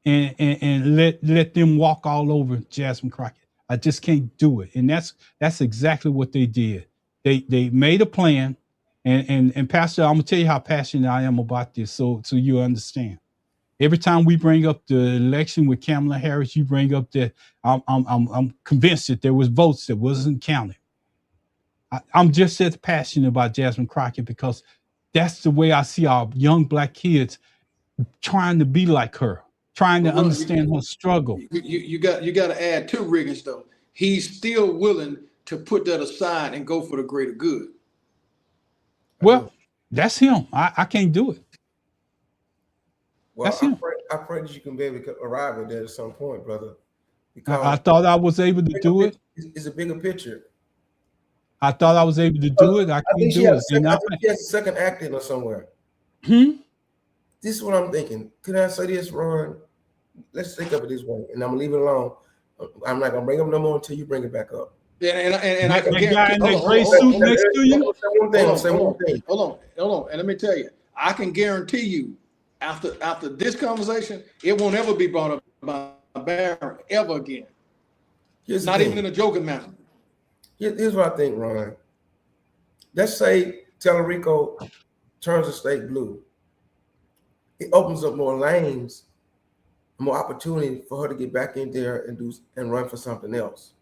and let them walk all over Jasmine Crockett. I just can't do it. And that's exactly what they did. They made a plan, and Pastor, I'm gonna tell you how passionate I am about this, so you understand. Every time we bring up the election with Kamala Harris, you bring up that I'm convinced that there was votes that wasn't counted. I'm just as passionate about Jasmine Crockett because that's the way I see our young black kids trying to be like her, trying to understand her struggle. You got to add to Riggins though. He's still willing to put that aside and go for the greater good. Well, that's him. I can't do it. Well, I pray that you can be able to arrive at that at some point, brother. Because I thought I was able to do it. It's a bigger picture. I thought I was able to do it. I can't do it. I think she has a second act in or somewhere. This is what I'm thinking. Can I say this, Ron? Let's think of it this way, and I'm gonna leave it alone. I'm not gonna bring up no more until you bring it back up. And I can guy in that gray suit next to you. Hold on. And let me tell you, I can guarantee you, after this conversation, it won't ever be brought up by Barron ever again. Not even in a joking manner. Here's what I think, Ron. Let's say Tellerico turns the state blue. It opens up more lanes, more opportunity for her to get back in there and run for something else.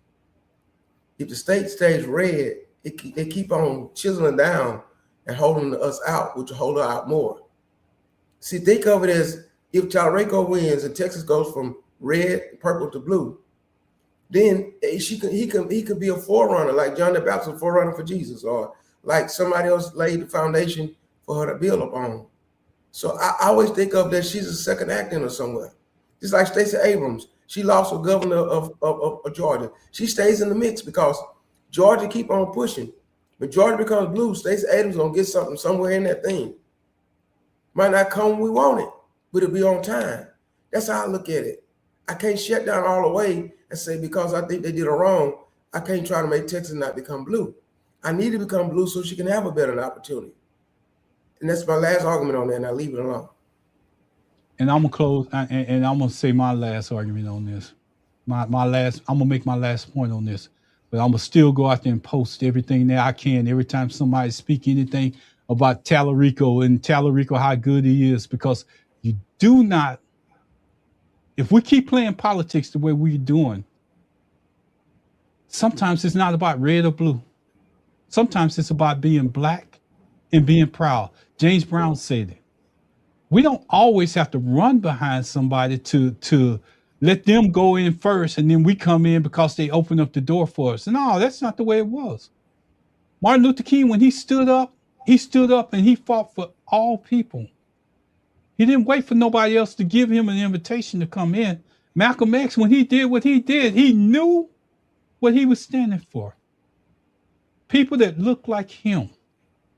If the state stays red, they keep on chiseling down and holding us out, which will hold her out more. See, think of it as if Tellerico wins and Texas goes from red, purple to blue, then he could be a forerunner, like John the Baptist, a forerunner for Jesus, or like somebody else laid the foundation for her to build upon. So I always think of that she's a second act in her somewhere. Just like Stacey Abrams, she lost her governor of Georgia. She stays in the mix because Georgia keep on pushing. When Georgia becomes blue, Stacey Abrams gonna get something somewhere in that thing. Might not come when we want it, but it'll be on time. That's how I look at it. I can't shut down all the way and say because I think they did it wrong, I can't try to make Texas not become blue. I need to become blue so she can have a better opportunity. And that's my last argument on that, and I leave it alone. And I'm gonna close, and I'm gonna say my last argument on this. I'm gonna make my last point on this, but I'm gonna still go out there and post everything that I can every time somebody speak anything about Tellerico and Tellerico, how good he is, because you do not. If we keep playing politics the way we're doing, sometimes it's not about red or blue. Sometimes it's about being black and being proud. James Brown said it. We don't always have to run behind somebody to let them go in first and then we come in because they open up the door for us. No, that's not the way it was. Martin Luther King, when he stood up and he fought for all people. He didn't wait for nobody else to give him an invitation to come in. Malcolm X, when he did what he did, he knew what he was standing for. People that look like him,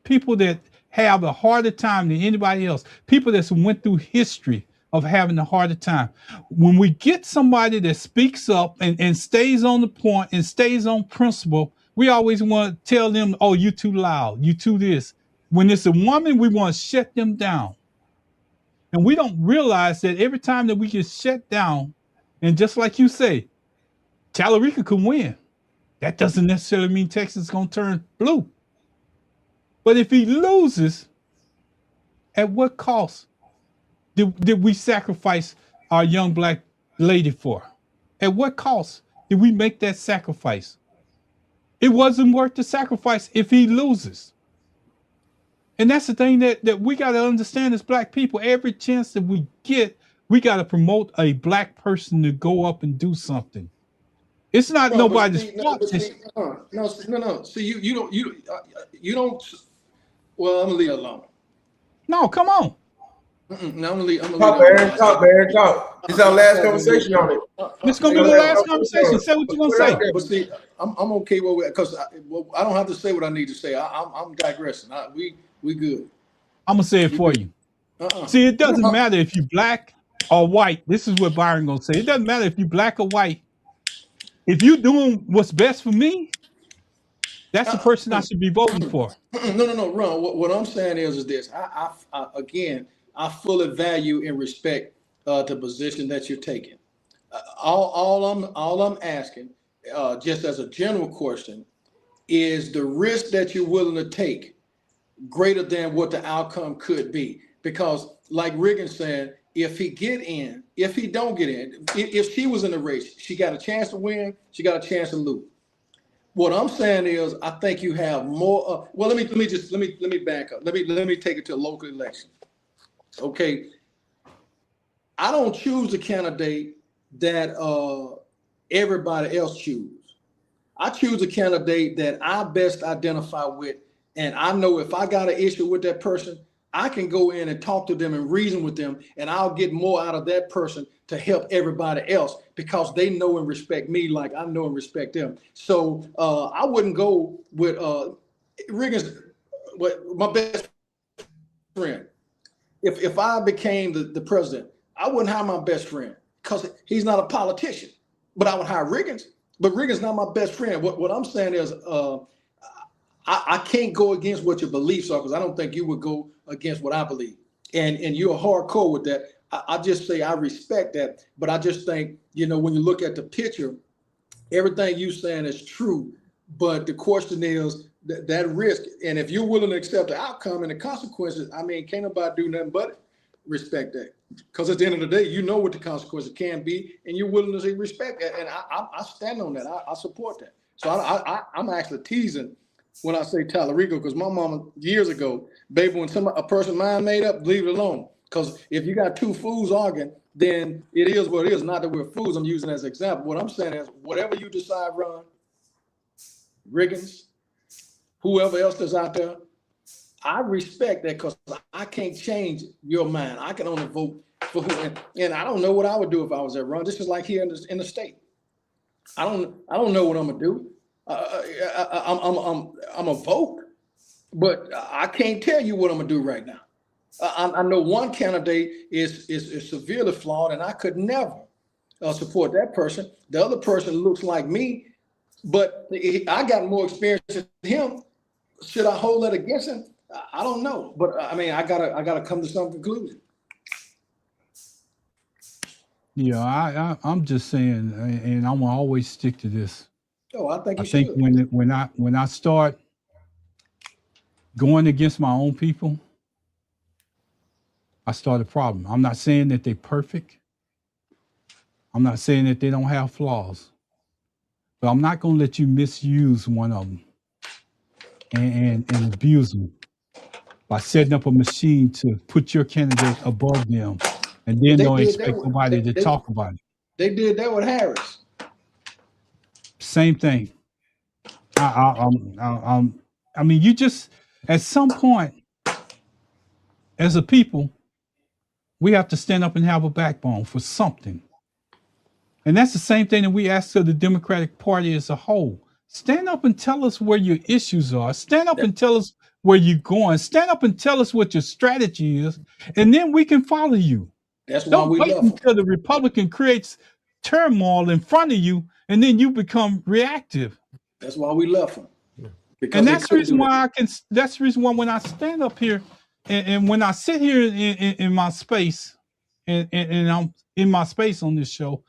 people that have a harder time than anybody else, people that went through history of having a harder time. When we get somebody that speaks up and stays on the point and stays on principle, we always want to tell them, oh, you too loud, you too this. When it's a woman, we want to shut them down. And we don't realize that every time that we get shut down, and just like you say, Tellerico can win. That doesn't necessarily mean Texas is going to turn blue. But if he loses, at what cost did we sacrifice our young black lady for? At what cost did we make that sacrifice? It wasn't worth the sacrifice if he loses. And that's the thing that we got to understand as black people. Every chance that we get, we got to promote a black person to go up and do something. It's not nobody's fault. No. See, you don't. Well, I'm gonna leave it alone. No, come on. No, I'm gonna leave. Talk, Baron. Talk, Baron. Talk. This is our last conversation on it. This is gonna be the last conversation. Say what you're gonna say. But see, I'm okay with it because I don't have to say what I need to say. I'm digressing. We good. I'm gonna say it for you. See, it doesn't matter if you're black or white. This is what Byron gonna say. It doesn't matter if you're black or white. If you're doing what's best for me, that's the person I should be voting for. No, Ron. What I'm saying is this. I fully value and respect the position that you're taking. All I'm asking, just as a general question, is the risk that you're willing to take greater than what the outcome could be? Because, like Riggins said, if he don't get in, if she was in the race, she got a chance to win, she got a chance to lose. What I'm saying is, I think you have more. Well, let me back up. Let me take it to a local election. Okay, I don't choose the candidate that everybody else choose. I choose a candidate that I best identify with, and I know if I got an issue with that person, I can go in and talk to them and reason with them, and I'll get more out of that person to help everybody else because they know and respect me like I know and respect them. So I wouldn't go with Riggins, my best friend. If I became the president, I wouldn't hire my best friend because he's not a politician, but I would hire Riggins. But Riggins not my best friend. What I'm saying is I can't go against what your beliefs are because I don't think you would go against what I believe. And you're hardcore with that. I just say I respect that, but I just think, when you look at the picture, everything you're saying is true. But the question is that risk. And if you're willing to accept the outcome and the consequences, can't nobody do nothing but respect that. Because at the end of the day, you know what the consequences can be, and you're willing to say respect that. And I stand on that. I support that. So I'm actually teasing when I say Tallarico, because my mama years ago, baby, when a person mind made up, leave it alone. Because if you got two fools arguing, then it is what it is. Not that we're fools. I'm using it as an example. What I'm saying is, whatever you decide, Ron, Riggins, whoever else is out there, I respect that because I can't change your mind. I can only vote for who, and I don't know what I would do if I was there, Ron. This is like here in the state. I don't know what I'm gonna do. I'm a vote, but I can't tell you what I'm gonna do right now. I know one candidate is severely flawed, and I could never support that person. The other person looks like me, but I got more experience than him. Should I hold that against him? I don't know, but I gotta come to some conclusion. Yeah, I'm just saying, and I'm gonna always stick to this. Oh, I think when I start going against my own people, I start a problem. I'm not saying that they're perfect. I'm not saying that they don't have flaws, but I'm not gonna let you misuse one of them and abuse them by setting up a machine to put your candidate above them, and then don't expect nobody to talk about it. They did that with Harris. Same thing. You just, at some point, as a people, we have to stand up and have a backbone for something. And that's the same thing that we ask of the Democratic Party as a whole. Stand up and tell us where your issues are. Stand up and tell us where you're going. Stand up and tell us what your strategy is, and then we can follow you. That's why we wait until the Republican creates turmoil in front of you, and then you become reactive. That's why we left them. And that's the reason why that's the reason why when I stand up here and when I sit here in my space and I'm in my space on this show,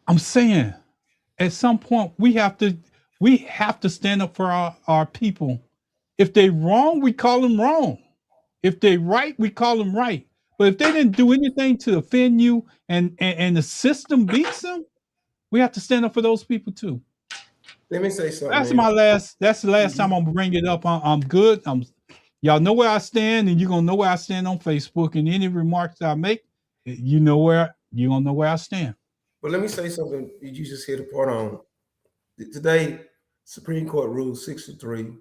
I'm saying at some point we have to stand up for our people. If they wrong, we call them wrong. If they right, we call them right. But if they didn't do anything to offend you and the system beats them, we have to stand up for those people too. Let me say something. That's the last time I'm gonna bring it up. I'm good. Y'all know where I stand, and you're gonna know where I stand on Facebook. And any remarks I make, you're gonna know where I stand. But let me say something. You just hit a part on. Today, Supreme Court ruled 6-3.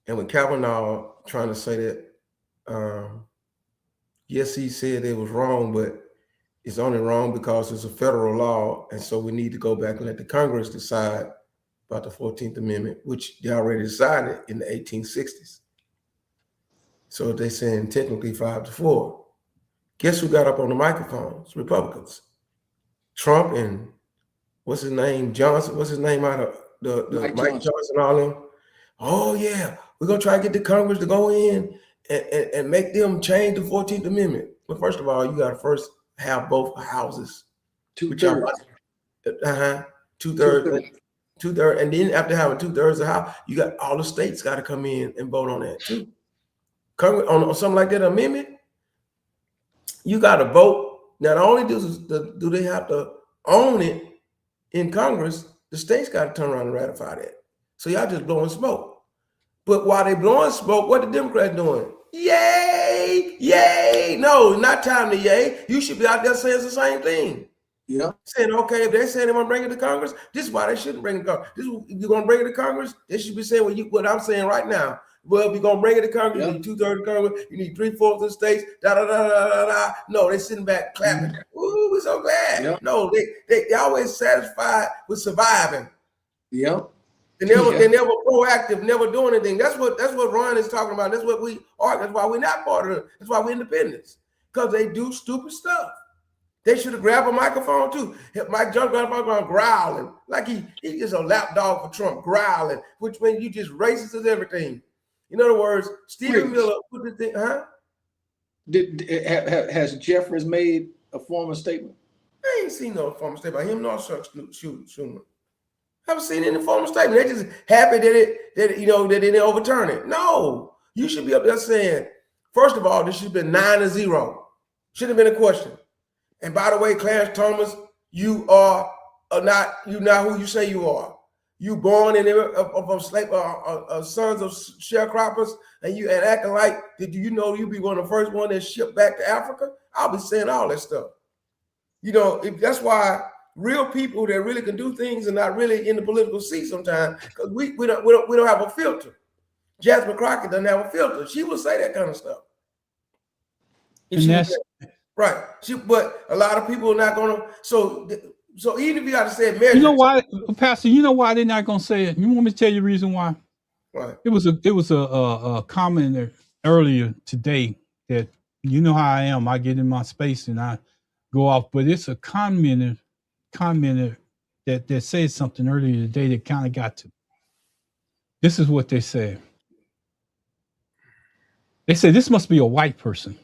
And when Kavanaugh trying to say that Yes, he said it was wrong, but it's only wrong because it's a federal law, and so we need to go back and let the Congress decide about the 14th Amendment, which they already decided in the 1860s. So they're saying technically 5-4. Guess who got up on the microphones? Republicans. Trump and what's his name? Johnson. What's his name out of the Mike Johnson, all them? Oh yeah, we're gonna try to get the Congress to go in and make them change the 14th Amendment. But first of all, you gotta first have both houses. 2/3. Two-thirds, and then after having 2/3 of the house, you got all the states got to come in and vote on that too. Congress on something like that amendment, you got to vote. Not only do they have to own it in Congress, the states got to turn around and ratify that. So y'all just blowing smoke. But while they blowing smoke, what the Democrats doing? Yay, yay. No, not time to yay. You should be out there saying the same thing. Yeah. Saying, okay, if they're saying they want to bring it to Congress, this is why they shouldn't bring it to Congress. You're going to bring it to Congress? They should be saying what I'm saying right now. Well, we're going to bring it to Congress. You need 2/3 of Congress. You need 3/4 of the states. No, they're sitting back clapping. Ooh, we're so glad. Yeah. No, they always satisfied with surviving. Yeah. They're never proactive, never doing anything. That's what Ron is talking about. That's what we are. That's why we're not part of it. That's why we're independents. Because they do stupid stuff. They should have grabbed a microphone too. Mike Johnson got a microphone growling. Like he's just a lapdog for Trump, growling, which means you just racist as everything. In other words, Stephen Miller put the thing, Has Jeffries made a formal statement? I ain't seen no formal statement by him nor Schumer. I haven't seen any formal statement. They're just happy that they didn't overturn it. No, you should be up there saying, first of all, this should have been 9-0. Should have been a question. And by the way, Clarence Thomas, you are not who you say you are. You born in of slave sons of sharecroppers, and acting like you be one of the first one that shipped back to Africa. I'll be saying all that stuff. That's why real people that really can do things are not really in the political seat sometimes, because we don't have a filter. Jasmine Crockett doesn't have a filter. She will say that kind of stuff. Right. But a lot of people are not going to. So even if you got to say measure. You know why, Pastor? You know why they're not going to say it? You want me to tell you the reason why? Right. It was a comment earlier today that you know how I am. I get in my space and I go off, but it's a commenter that said something earlier today that kind of got to. This is what they said. They said this must be a white person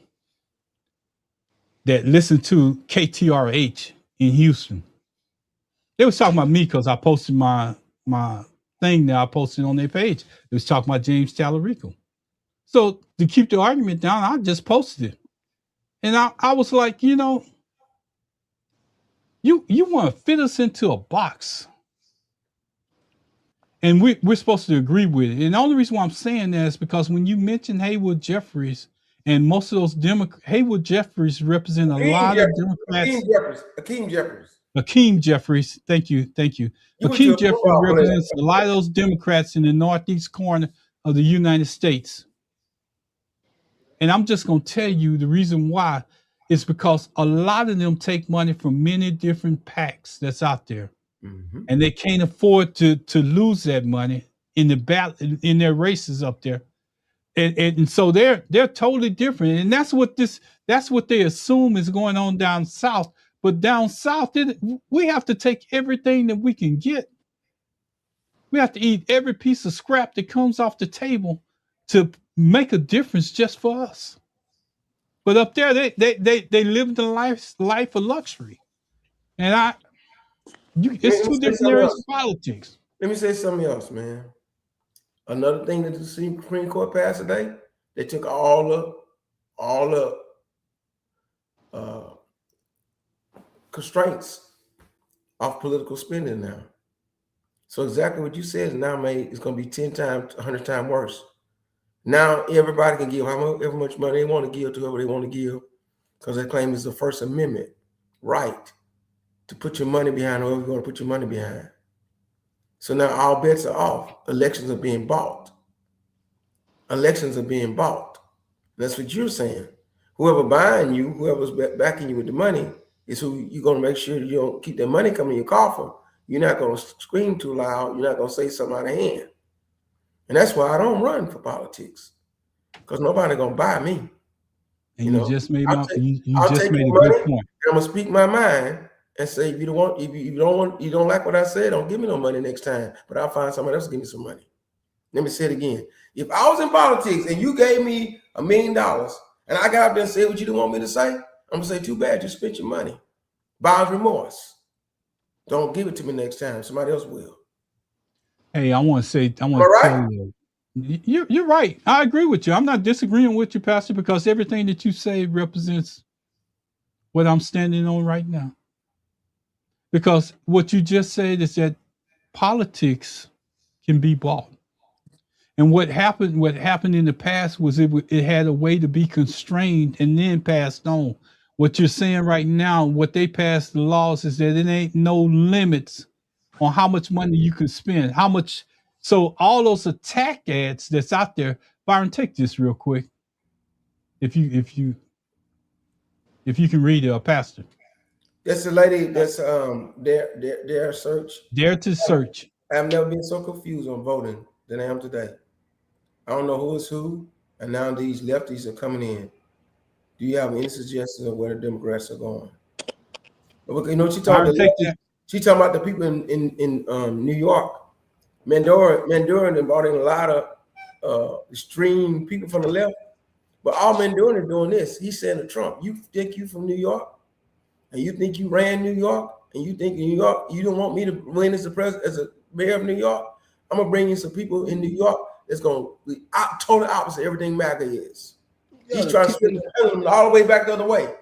that listened to KTRH in Houston. They was talking about me because I posted my thing that I posted on their page. It was talking about James Tallarico. So to keep the argument down, I just posted it. And I was like, you want to fit us into a box. And we're supposed to agree with it. And the only reason why I'm saying that is because when you mention Haywood Jeffries, and most of those Haywood Jeffries represent a lot of Democrats. Akeem Jeffries, thank you. Akeem Jeffries represents a lot of those Democrats in the northeast corner of the United States. And I'm just going to tell you the reason why is because a lot of them take money from many different PACs that's out there. Mm-hmm. And they can't afford to lose that money in their races up there. And so they're totally different. And that's what they assume is going on down south. But down south, we have to take everything that we can get. We have to eat every piece of scrap that comes off the table to make a difference just for us. But up there, they live the life of luxury. And it's two different areas of politics. Let me say something else, man. Another thing that the Supreme Court passed today, they took all the constraints off political spending now. So exactly what you said is now it's going to be 10 times, 100 times worse. Now everybody can give however much money they want to give to whoever they want to give, because they claim it's the First Amendment right to put your money behind whoever you want to put your money behind. So now all bets are off. Elections are being bought. And That's what you're saying. Whoever buying you, whoever's backing you with the money, is who you're going to make sure you don't keep that money coming in your coffer. You're not going to scream too loud. You're not going to say something out of hand. And that's why I don't run for politics, because nobody going to buy me. And you just made I'll take made a money, good point. I'm gonna speak my mind and say, if you don't like what I said, don't give me no money next time. But I'll find somebody else to give me some money. Let me say it again. If I was in politics and you gave me $1 million and I got up there and said what you didn't want me to say, I'm gonna say, too bad, you spent your money. Buyer's remorse. Don't give it to me next time. Somebody else will. Hey, I want to tell you, you're right. I agree with you. I'm not disagreeing with you, Pastor, because everything that you say represents what I'm standing on right now. Because what you just said is that politics can be bought. And what happened in the past was it had a way to be constrained and then passed on. What you're saying right now, what they passed the laws is that it ain't no limits on how much money you can spend, how much. So all those attack ads that's out there, Byron, take this real quick. If you can read it, Pastor. That's the lady that's Dare Search. Dare to Search. I've never been so confused on voting than I am today. I don't know who is who, and now these lefties are coming in. Do you have any suggestions of where the Democrats are going? But you know, she talking about the people in New York. Mandurin brought in a lot of extreme people from the left, but all Mandurin is doing this. He's saying to Trump, "You think you from New York, and you think you ran New York, and you think in New York you don't want me to win as a mayor of New York? I'm gonna bring in some people in New York that's gonna be totally opposite of everything MAGA is." He's trying to swing them all the way back the other way.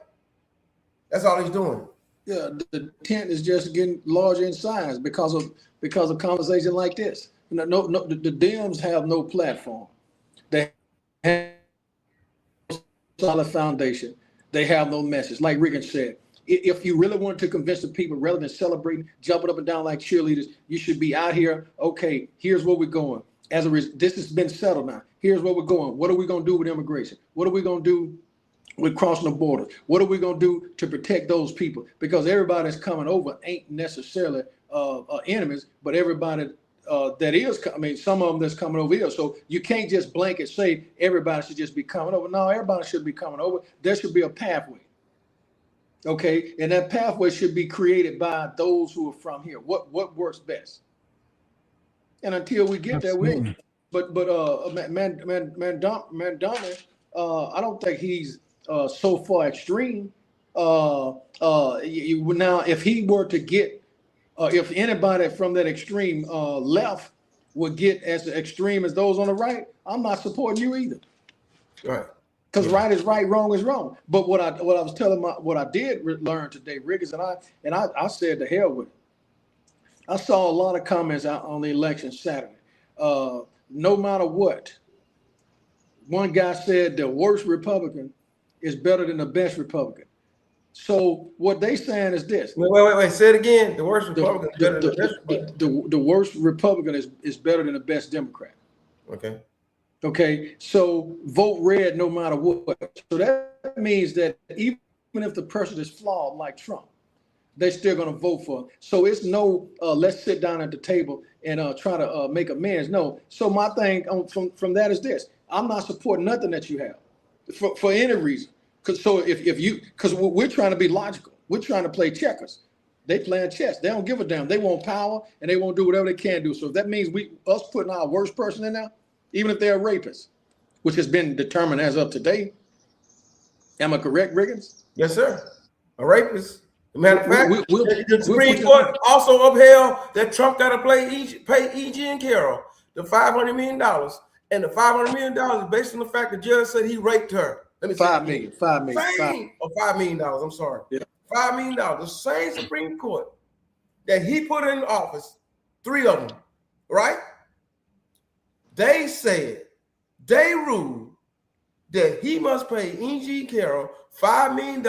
That's all he's doing. Yeah, the tent is just getting larger in size because of conversation like this. No, the Dems have no platform. They have no solid foundation. They have no message. Like Regan said, if you really want to convince the people, rather than celebrating, jumping up and down like cheerleaders, you should be out here. Okay, here's where we're going. This has been settled now. Here's where we're going. What are we going to do with immigration? What are we going to do with crossing the border? What are we going to do to protect those people? Because everybody that's coming over ain't necessarily enemies, but everybody that is, some of them that's coming over here. So you can't just blanket say everybody should just be coming over. No, everybody should be coming over. There should be a pathway. Okay, and that pathway should be created by those who are from here. What works best? And until we get there, we ain't. But Mandami, I don't think he's so far extreme. Now, if he were to get, if anybody from that extreme left would get as extreme as those on the right, I'm not supporting you either. Right. Because right is right, wrong is wrong. But what I was telling what I did learn today, Riggins, and I said to hell with it. I saw a lot of comments out on the election Saturday. No matter what, one guy said the worst Republican is better than the best Republican. So what they saying is this. Wait. Say it again. The worst Republican is better than the best Republican. The worst Republican is better than the best Democrat. Okay. Okay. So vote red no matter what. So that means that even if the person is flawed like Trump, they're still going to vote for him. So it's no, let's sit down at the table and try to make amends. No. So my thing from that is this. I'm not supporting nothing that you have for any reason. Because we're trying to be logical. We're trying to play checkers. They playing chess. They don't give a damn. They want power and they won't do whatever they can do. So if that means us putting our worst person in there, even if they're a rapist, which has been determined as of today. Am I correct, Riggins? Yes, sir. A rapist. Matter of fact, the Supreme Court also upheld that Trump got to pay E.G. and Carroll the $500 million. And the $500 million is based on the fact the judge said he raped her. Let me say $5 million. $5 million. I'm sorry. Yeah. $5 million. The same Supreme Court that he put in office, 3 of them, right? They ruled that he must pay E.G. Carroll $5 million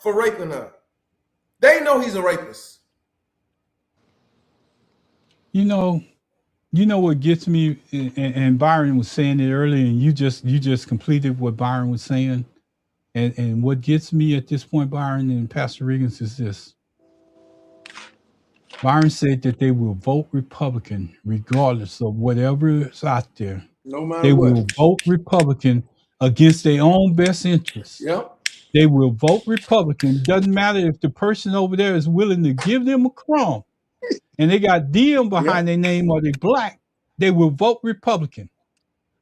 for raping her. They know he's a rapist. You know, You know what gets me, and Byron was saying it earlier, and you just completed what Byron was saying, and what gets me at this point, Byron and Pastor Riggins, is this. Byron said that they will vote Republican regardless of whatever is out there. No matter They what. will vote Republican against their own best interests. Yep. They will vote Republican. Doesn't matter if the person over there is willing to give them a crumb and they got DM behind their name or they black, they will vote Republican.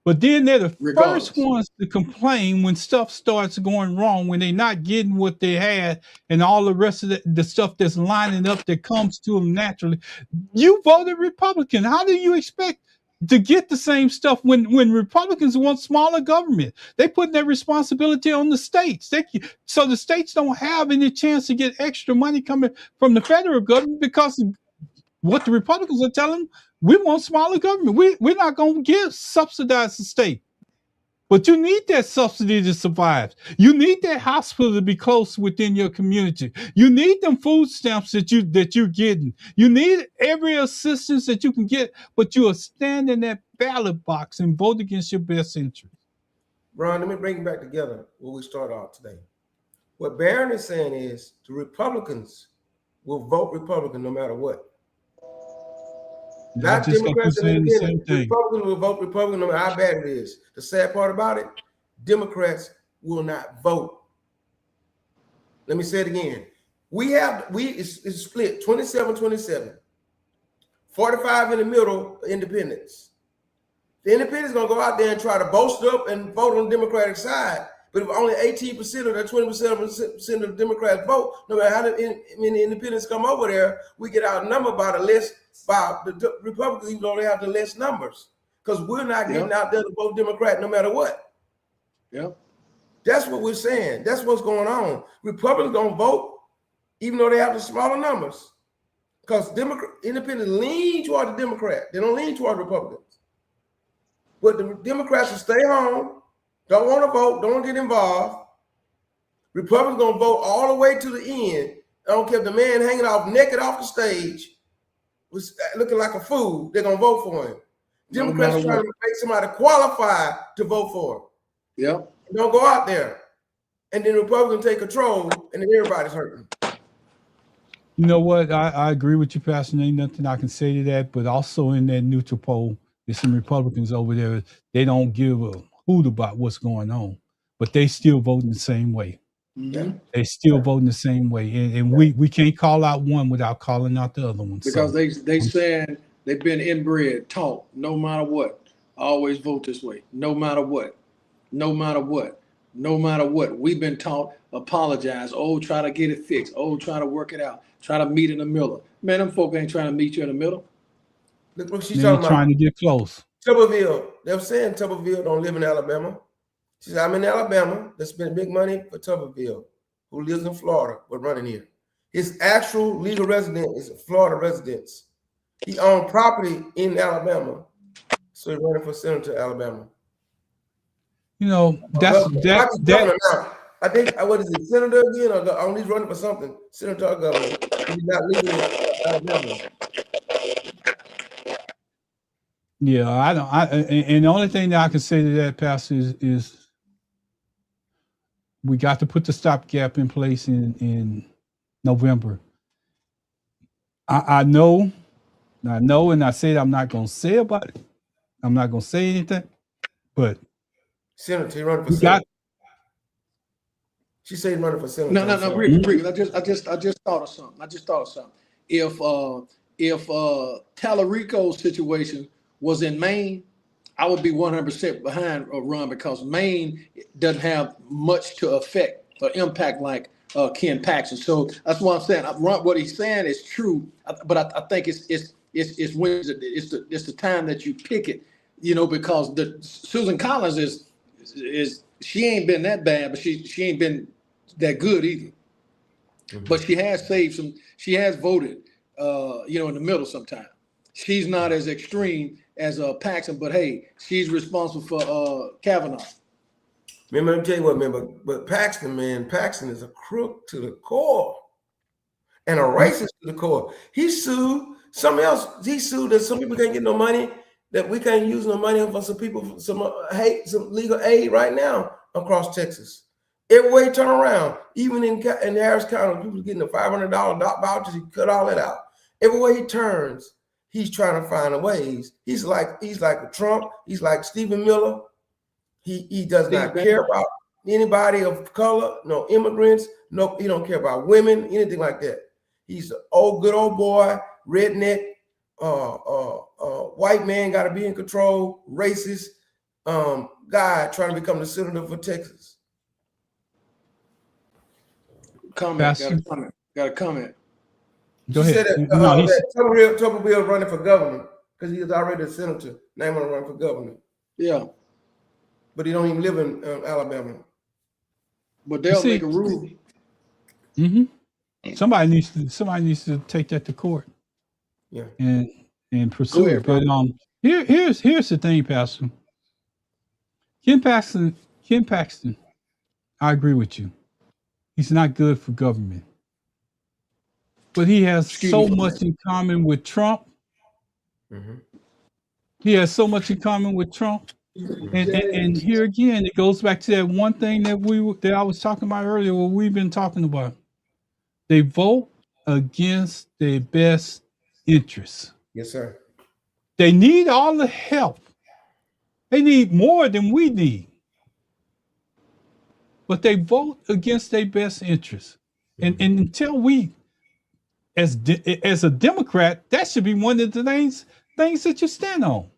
But then they're the Regardless. first ones to complain when stuff starts going wrong, when they're not getting what they had and all the rest of the stuff that's lining up that comes to them naturally. You voted Republican. How do you expect to get the same stuff when Republicans want smaller government? They put that responsibility on the states. So the states don't have any chance to get extra money coming from the federal government because what the Republicans are telling them, we want smaller government. We're not going to subsidize the state. But you need that subsidy to survive. You need that hospital to be close within your community. You need them food stamps that you're getting. You need every assistance that you can get, but you are stand in that ballot box and vote against your best interest. Ron, let me bring it back together where we start off today. What Barron is saying is the Republicans will vote Republican no matter what. Not Democrats and independents. Republicans will vote Republican no matter how bad it is. The sad part about it, Democrats will not vote. Let me say it again. It's split 27-27. 45 in the middle, independents. The independents going to go out there and try to boast up and vote on the Democratic side. But if only 18% or 20% of the Democrats vote, no matter how many independents come over there, we get outnumbered by the Republicans, even though they have the less numbers. Because we're not getting out there to vote Democrat no matter what. Yeah. That's what we're saying. That's what's going on. Republicans don't vote, even though they have the smaller numbers. Because independents lean toward the Democrat. They don't lean toward Republicans. But the Democrats will stay home, don't want to vote, don't want to get involved. Republicans going to vote all the way to the end. I don't care if the man hanging off naked off the stage was looking like a fool, they're going to vote for him. Democrats trying to make somebody qualify to vote for him. Yep. Don't go out there. And then Republicans take control and then everybody's hurting. You know what? I agree with you, Pastor. Ain't nothing I can say to that. But also in that neutral poll, there's some Republicans over there. They don't give a hoot about what's going on, but they still voting the same way. Mm-hmm. They still voting the same way, and we can't call out one without calling out the other one. Because they saying they've been inbred, taught, no matter what, always vote this way, no matter what, no matter what, no matter what. We've been taught apologize, try to get it fixed, try to work it out, try to meet in the middle. Man, them folk ain't trying to meet you in the middle. Look what she's talking about. Trying to get close. Tuberville. They were saying Tuberville don't live in Alabama. She said, I'm in Alabama. They spent big money for Tuberville, who lives in Florida, but running here. His actual legal resident is a Florida resident. He owned property in Alabama, so he's running for senator of Alabama. You know, that. I think, what is it, senator again, or he's running for something, senator or governor. He's not legal in Alabama. Yeah, and the only thing that I can say to that, Pastor, is we got to put the stopgap in place in November. I know, and I said I'm not going to say about it. I'm not going to say anything, but senator, running for senator. She said running for senator. No, Rick, I just thought of something. If Tallarico's situation was in Maine, I would be 100% behind Ron, because Maine doesn't have much to affect or impact like Ken Paxton. So that's what I'm saying. Ron, what he's saying is true, but I think it's when it's the time that you pick it, because Susan Collins is she ain't been that bad, but she ain't been that good either. Mm-hmm. But she has saved some. She has voted, in the middle sometimes. She's not as extreme as Paxton, but hey, she's responsible for Kavanaugh. Let me tell you what, but Paxton is a crook to the core and a racist to the core. He sued Something else, he sued that some people can't get no money, that we can't use no money for some people, some legal aid right now across Texas. Everywhere you turn around, even in Harris County, people getting a $500 vouchers, he cut all that out. Everywhere he turns, he's trying to find a ways. He's like Trump, he's like Stephen Miller. He does not care about anybody of color, no immigrants, no, he don't care about women, anything like that. He's an good old boy, redneck, white man, got to be in control, racist guy trying to become the senator for Texas. Got a comment. Go ahead. Said that Tuberville running for governor because he is already a senator. Now he's run for governor. Yeah. But he don't even live in Alabama. But they'll make a rule. Mm-hmm. Somebody needs to take that to court. Yeah. And pursue it. But here's the thing, Pastor. Ken Paxton, I agree with you. He's not good for government. But he has so much in common with Trump. Mm-hmm. He has so much in common with Trump. And here again, it goes back to that one thing that I was talking about earlier, what we've been talking about. They vote against their best interests. Yes, sir. They need all the help. They need more than we need. But they vote against their best interests. And until we, as a Democrat, that should be one of the things that you stand on.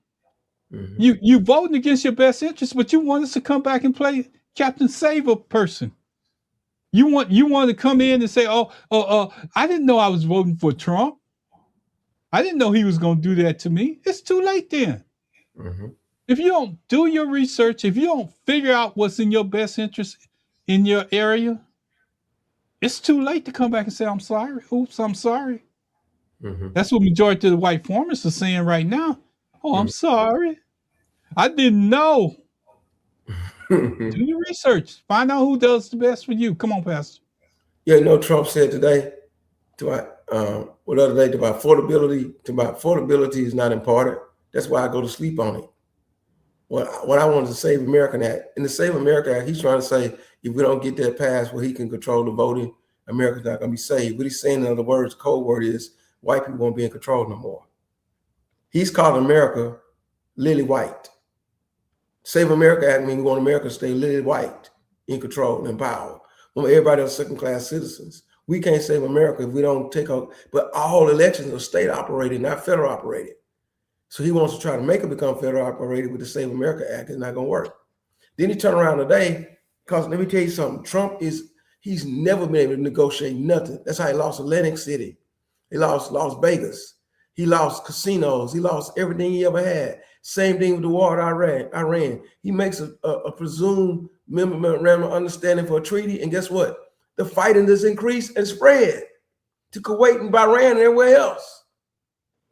Mm-hmm. You voting against your best interests, but you want us to come back and play Captain Saver person. You want to come in and say, I didn't know I was voting for Trump. I didn't know he was going to do that to me. It's too late then. Mm-hmm. If you don't do your research, if you don't figure out what's in your best interest in your area, it's too late to come back and say, I'm sorry. Oops, I'm sorry. Mm-hmm. That's what majority of the white farmers are saying right now. Oh, I'm sorry. I didn't know. Do your research. Find out who does the best for you. Come on, Pastor. Yeah, Trump said today about affordability is not important. That's why I go to sleep on it. What I want to Save America Act. In the Save America Act, he's trying to say if we don't get that passed where he can control the voting, America's not going to be saved. What he's saying, in other words, code word is white people won't be in control no more. He's calling America lily white. Save America Act means we want America to stay lily white, in control and power. When everybody else second-class citizens. We can't save America if we don't take out, but all elections are state operated, not federal operated. So he wants to try to make it become federal operated with the Save America Act. It's not going to work. Then he turned around today, because let me tell you something, he's never been able to negotiate nothing. That's how he lost Atlantic City. He lost Las Vegas. He lost casinos. He lost everything he ever had. Same thing with the war in Iran. He makes a presumed memorandum of understanding for a treaty, and guess what? The fighting has increased and spread to Kuwait and Bahrain and everywhere else.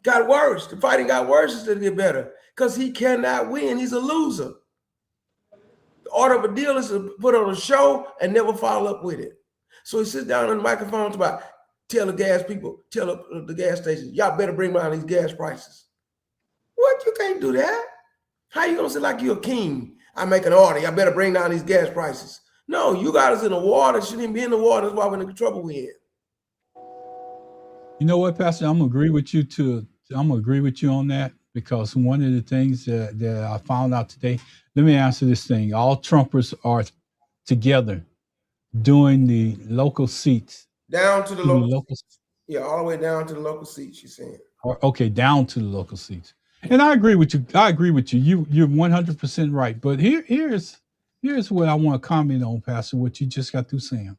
Got worse. The fighting got worse instead of get better because he cannot win. He's a loser. The order of a deal is to put on a show and never follow up with it. So he sits down on the microphone about tell the gas stations, y'all better bring down these gas prices. What? You can't do that. How you gonna say like you're a king? I make an order. Y'all better bring down these gas prices. No, you got us in the water. Shouldn't even be in the water. That's why we're in the trouble we're in. You know what, Pastor? I'm gonna agree with you on that because one of the things that I found out today. Let me answer this thing. All Trumpers are together doing the local seats. Down to the local seats. Yeah, all the way down to the local seats, you're saying. Okay, down to the local seats. And I agree with you. You're 100% right. But here's what I want to comment on, Pastor, what you just got through saying.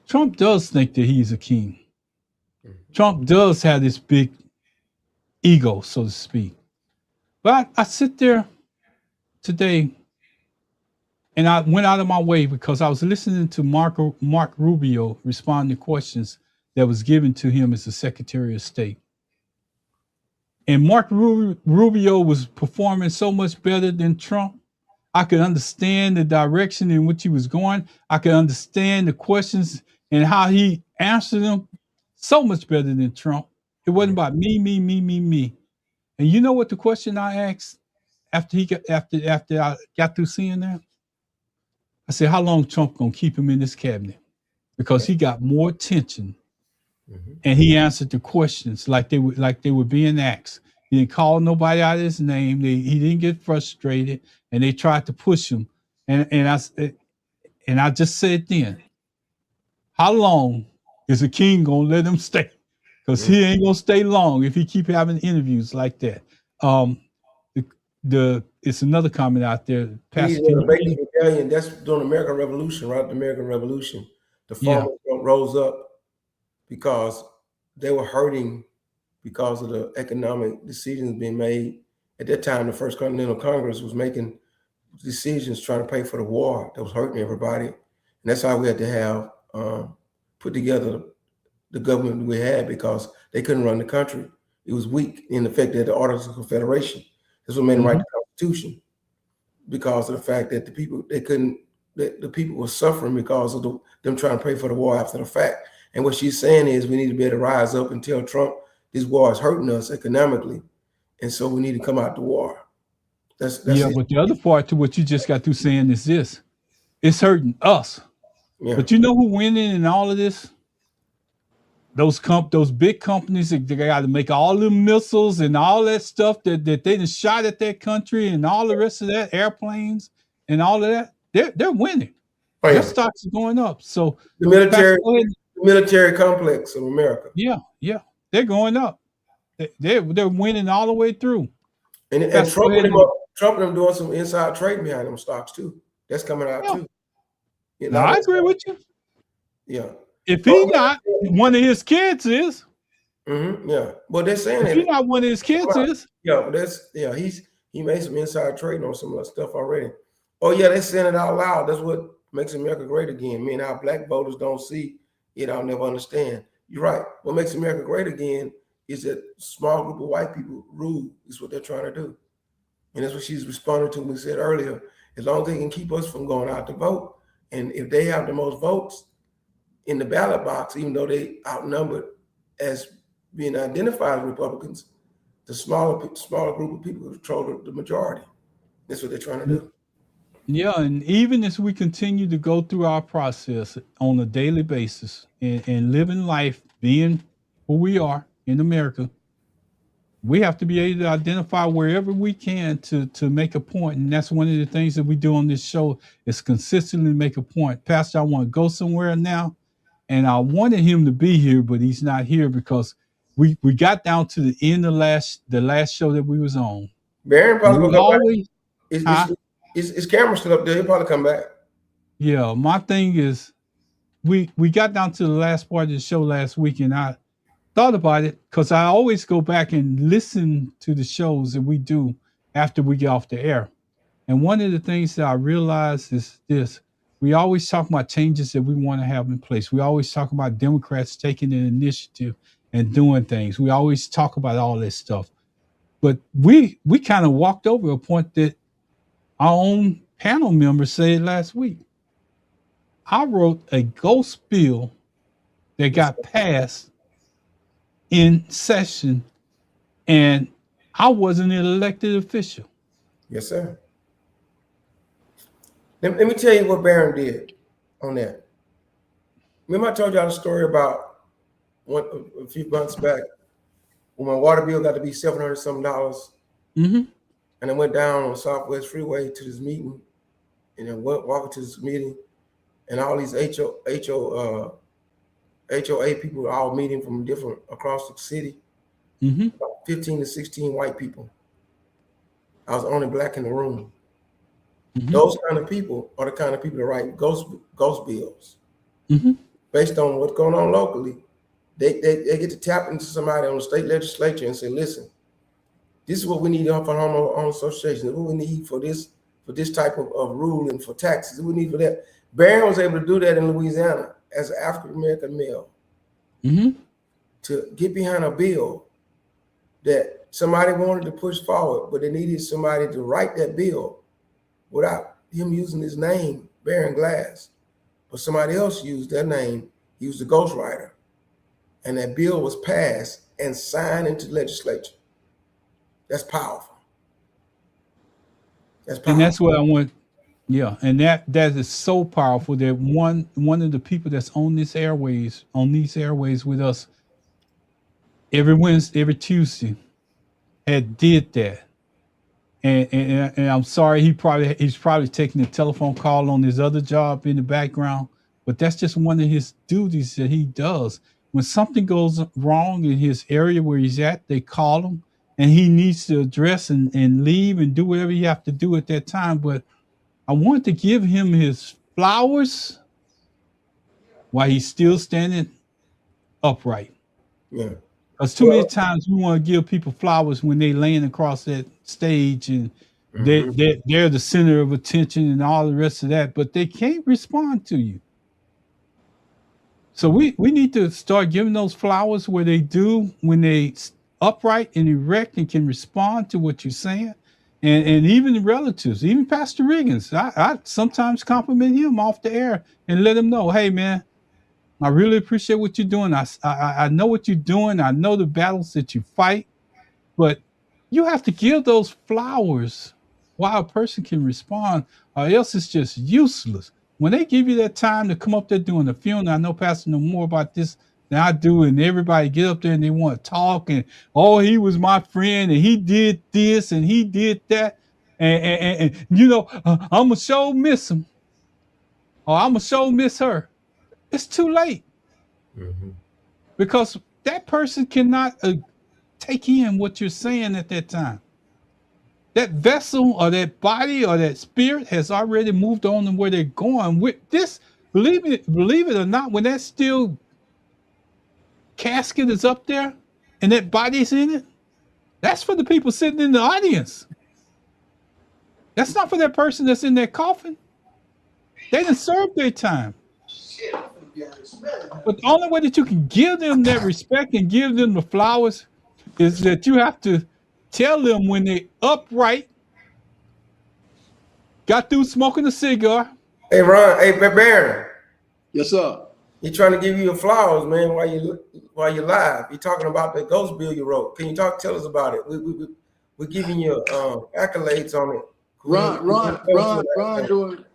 Trump does think that he's a king. Trump does have this big ego, so to speak. But I sit there today and I went out of my way because I was listening to Mark Rubio respond to questions that was given to him as the Secretary of State. And Mark Rubio was performing so much better than Trump. I could understand the direction in which he was going. I could understand the questions and how he answered them so much better than Trump. It wasn't about me, me, me, me, me. And you know what the question I asked after I got through seeing that? I said, how long Trump gonna keep him in this cabinet? Because he got more attention and he answered the questions like they were being asked. He didn't call nobody out of his name. He didn't get frustrated, and they tried to push him. And I just said then, how long is the king gonna let him stay? Because he ain't gonna stay long if he keep having interviews like that. It's another comment out there. He's a basic rebellion. That's during the American Revolution, right? The American Revolution. The farmers rose up because they were hurting because of the economic decisions being made. At that time, the First Continental Congress was making decisions trying to pay for the war that was hurting everybody. And that's how we had to have put together the government we had, because they couldn't run the country. It was weak. In effect, they had the Articles of Confederation. That's what made them write the Constitution, because of the fact that the people the people were suffering because of them trying to pay for the war after the fact. And what she's saying is we need to be able to rise up and tell Trump this war is hurting us economically, and so we need to come out the war. That's yeah. But the other part to what you just got through saying is this: it's hurting us. Yeah. But you know who winning in all of this? Those big companies that they got to make all the missiles and all that stuff that they just shot at that country and all the rest of that, airplanes and all of that. They're winning. Oh, yeah. Their stocks are going up. So the military complex of America. Yeah, they're going up. They're winning all the way through. And Trump and them doing some inside trading behind them stocks too. That's coming out too. You know, I agree with you. Yeah. If he not, one of his kids is. Yeah. Well, they're saying if he not one of his kids is. Yeah, he made some inside trading on some of that stuff already. Oh yeah, they're saying it out loud. That's what makes America great again. Me and our black voters don't see it. I'll never understand. You're right. What makes America great again is that small group of white people rule is what they're trying to do. And that's what she's responding to when we said earlier. As long as they can keep us from going out to vote, and if they have the most votes in the ballot box, even though they outnumbered as being identified as Republicans, the smaller group of people control the majority. That's what they're trying to do. Yeah, and even as we continue to go through our process on a daily basis and living life, being who we are in America, we have to be able to identify wherever we can to make a point. And that's one of the things that we do on this show is consistently make a point. Pastor, I want to go somewhere now. And I wanted him to be here, but he's not here because we got down to the end of the last show that we was on. Baron probably always his camera still up there. He'll probably come back. Yeah, my thing is we got down to the last part of the show last week, and I thought about it because I always go back and listen to the shows that we do after we get off the air. And one of the things that I realized is this. We always talk about changes that we want to have in place. We always talk about Democrats taking an initiative and doing things. We always talk about all this stuff. But we kind of walked over a point that our own panel members said last week. I wrote a ghost bill that got passed in session, and I wasn't an elected official. Yes, sir. Let me tell you what Barron did on that. Remember I told y'all the story about a few months back when my water bill got to be $700-something. Mm-hmm. And I went down on Southwest Freeway to this meeting, and then walking to this meeting, and all these HOA people were all meeting from different across the city. Mm-hmm. About 15 to 16 white people. I was the only black in the room. Mm-hmm. Those kind of people are the kind of people that write ghost bills. Mm-hmm. Based on what's going on locally. They get to tap into somebody on the state legislature and say, listen, this is what we need for homeowner associations. This is what we need for this type of rule and for taxes. We need for that. Barron was able to do that in Louisiana as an African-American male. Mm-hmm. To get behind a bill that somebody wanted to push forward, but they needed somebody to write that bill without him using his name, Barron Glass. But somebody else used their name. He was the ghostwriter. and that bill was passed and signed into the legislature. That's powerful. That's powerful. And that's what I want. Yeah, and that is so powerful that one of the people that's on these airways with us every Wednesday, every Tuesday, had did that. And I'm sorry, he's probably taking a telephone call on his other job in the background, but that's just one of his duties that he does. When something goes wrong in his area where he's at, they call him, and he needs to address and leave and do whatever he have to do at that time. But I want to give him his flowers while he's still standing upright. Yeah. Because too many times we want to give people flowers when they laying across that stage and they're the center of attention and all the rest of that, but they can't respond to you. So we need to start giving those flowers where they do, when they upright and erect and can respond to what you're saying. And even relatives, even Pastor Riggins, I sometimes compliment him off the air and let him know, hey, man, I really appreciate what you're doing. I know what you're doing. I know the battles that you fight, but you have to give those flowers while a person can respond, or else it's just useless. When they give you that time to come up there doing the funeral, I know Pastor know more about this than I do, and everybody get up there and they want to talk and, oh, he was my friend and he did this and he did that. And you know, I'm going to sure miss him, or I'm going to sure miss her. It's too late because that person cannot take in what you're saying at that time. That vessel or that body or that spirit has already moved on to where they're going with this. Believe it or not, when that still casket is up there and that body's in it, that's for the people sitting in the audience. That's not for that person that's in that coffin. They didn't serve their time. But the only way that you can give them that respect and give them the flowers is that you have to tell them when they upright, got through smoking a cigar. Hey, Ron. Hey, Baron. Yes, sir. He trying to give you your flowers, man, while you're live. You're talking about the ghost bill you wrote. Can you tell us about it? We're giving you accolades on it.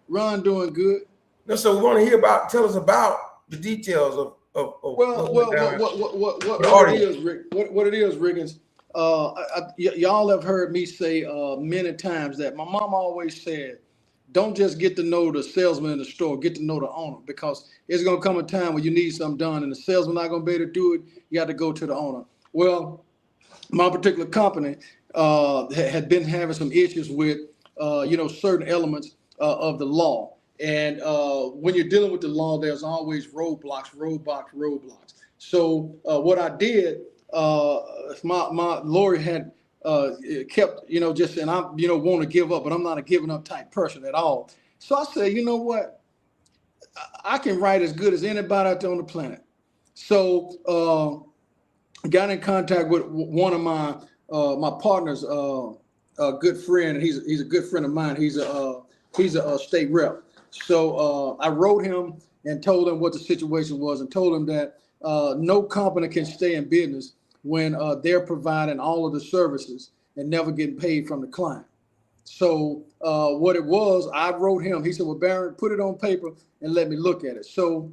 Ron doing good. No, so we want to hear tell us about the details of what it is, Riggins. Y'all have heard me say many times that my mom always said, don't just get to know the salesman in the store, get to know the owner, because it's going to come a time when you need something done and the salesman not going to be able to do it. You got to go to the owner. Well, my particular company had been having some issues with, certain elements of the law. And when you're dealing with the law, there's always roadblocks. So what I did, my lawyer had kept, just, and I, want to give up, but I'm not a giving up type person at all. So I said, you know what? I can write as good as anybody out there on the planet. So got in contact with one of my partners, a good friend, and he's a good friend of mine. He's a state rep. So I wrote him and told him what the situation was and told him that no company can stay in business when they're providing all of the services and never getting paid from the client. So what it was, I wrote him. He said, well, Baron, put it on paper and let me look at it. So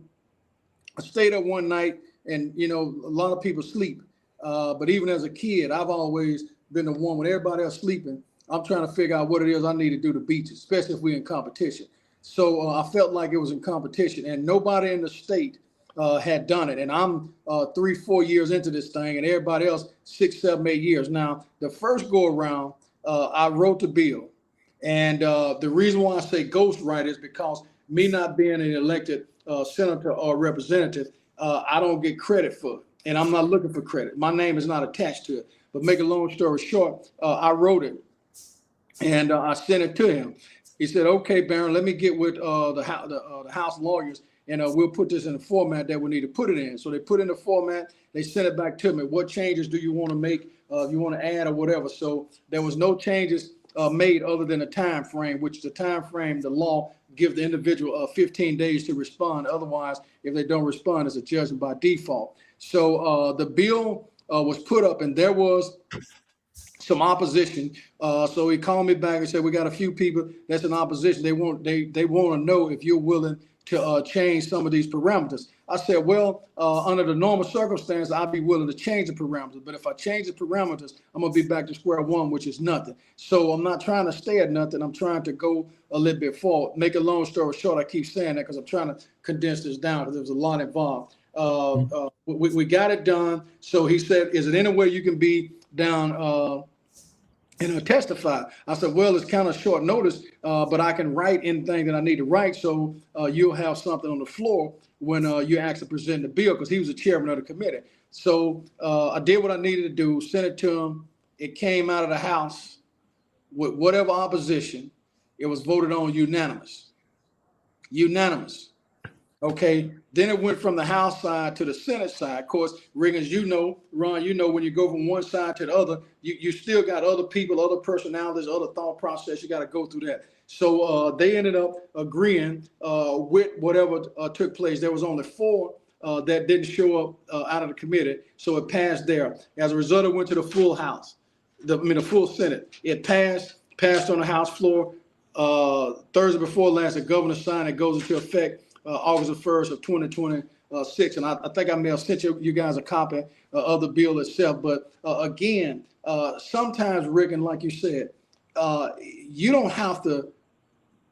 I stayed up one night and, a lot of people sleep. But even as a kid, I've always been the one when everybody else sleeping, I'm trying to figure out what it is I need to do to beat you, especially if we're in competition. So I felt like it was in competition and nobody in the state had done it. And I'm 3-4 years into this thing and everybody else 6, 7, 8 years. Now, the first go around, I wrote the bill. And the reason why I say ghostwrite is because me not being an elected senator or representative, I don't get credit for it. And I'm not looking for credit. My name is not attached to it. But make a long story short, I wrote it and I sent it to him. He said, okay, Baron, let me get with the House lawyers and we'll put this in the format that we need to put it in. So they put in the format, they sent it back to me. What changes do you want to make? If you want to add or whatever. So there was no changes made other than a time frame, which is the time frame the law gives the individual 15 days to respond. Otherwise, if they don't respond, it's a judgment by default. So the bill was put up, and there was some opposition. So he called me back and said, we got a few people that's in opposition. They want to know if you're willing to change some of these parameters. I said, well, under the normal circumstances, I'd be willing to change the parameters. But if I change the parameters, I'm going to be back to square one, which is nothing. So I'm not trying to stay at nothing. I'm trying to go a little bit forward. Make a long story short, I keep saying that because I'm trying to condense this down because there's a lot involved. We got it done. So he said, is it any way you can be down and testify? I said, well, it's kind of short notice, but I can write anything that I need to write. So you'll have something on the floor when you actually present the bill, because he was the chairman of the committee. So I did what I needed to do, sent it to him. It came out of the House with whatever opposition. It was voted on unanimous. Unanimous. Okay, then it went from the House side to the Senate side. Of course, Riggins, you know, Ron, you know, when you go from one side to the other, you still got other people, other personalities, other thought process. You got to go through that. So they ended up agreeing with whatever took place. There was only 4 that didn't show up out of the committee, so it passed there. As a result, it went to the full House, the full Senate. It passed on the House floor Thursday before last. The governor signed. It goes into effect August the 1st of 2026. And I think I may have sent you guys a copy of the bill itself. But again, sometimes, Rick, and like you said, you don't have to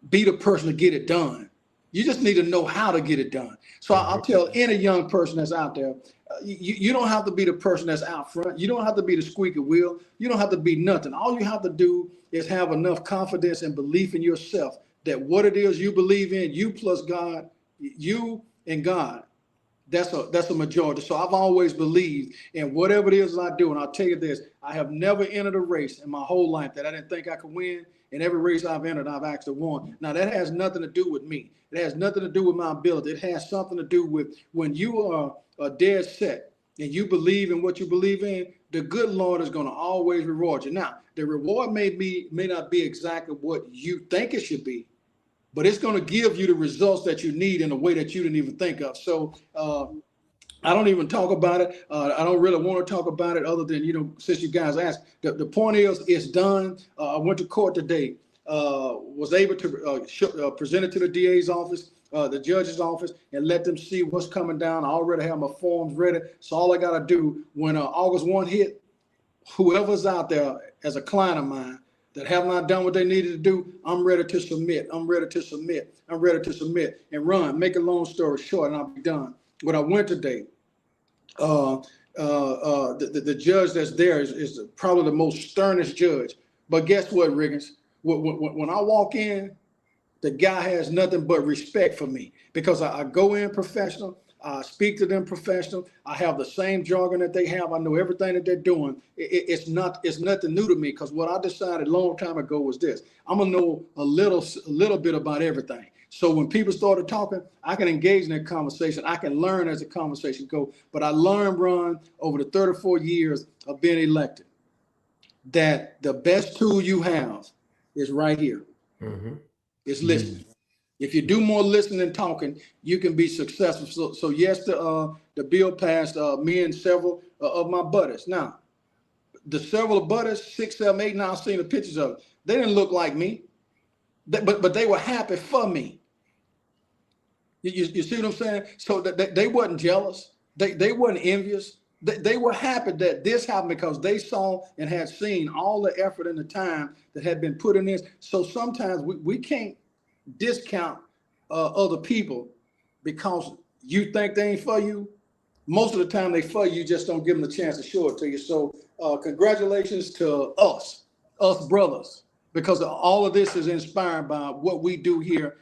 be the person to get it done. You just need to know how to get it done. So I'll tell any young person that's out there, you don't have to be the person that's out front. You don't have to be the squeaky wheel. You don't have to be nothing. All you have to do is have enough confidence and belief in yourself that what it is you believe in, you plus God, you and God, that's a majority. So I've always believed in whatever it is I do. And I'll tell you this, I have never entered a race in my whole life that I didn't think I could win. In every race I've entered, I've actually won. Now, that has nothing to do with me. It has nothing to do with my ability. It has something to do with when you are dead set and you believe in what you believe in, the good Lord is going to always reward you. Now, the reward may not be exactly what you think it should be, but it's going to give you the results that you need in a way that you didn't even think of. So I don't even talk about it. I don't really want to talk about it other than, you know, since you guys asked. The point is, it's done. I went to court today, was able to present it to the DA's office, the judge's office, and let them see what's coming down. I already have my forms ready. So all I got to do when August 1 hit, whoever's out there as a client of mine, that have not done what they needed to do, I'm ready to submit. I'm ready to submit. I'm ready to submit and run. Make a long story short, and I'll be done. When I went today, the judge that's there is probably the most sternest judge. But guess what, Riggins? When I walk in, the guy has nothing but respect for me because I go in professional. I speak to them professional. I have the same jargon that they have. I know everything that they're doing. It's nothing new to me because what I decided a long time ago was this. I'm gonna know a little bit about everything. So when people started talking, I can engage in that conversation. I can learn as the conversation goes. But I learned, Ron, over the 34 years of being elected, that the best tool you have is right here. It's listening. If you do more listening than talking, you can be successful. So yes, the bill passed. Me and several of my buddies. Now, the several buddies, 6, 7, 8. Now I've seen the pictures of it. They didn't look like me, but they were happy for me. You see what I'm saying? So that they wasn't jealous. They weren't envious. They were happy that this happened because they saw and had seen all the effort and the time that had been put in this. So sometimes we can't discount other people because you think they ain't for you. Most of the time they for you, just don't give them the chance to show it to you. So congratulations to us brothers, because all of this is inspired by what we do here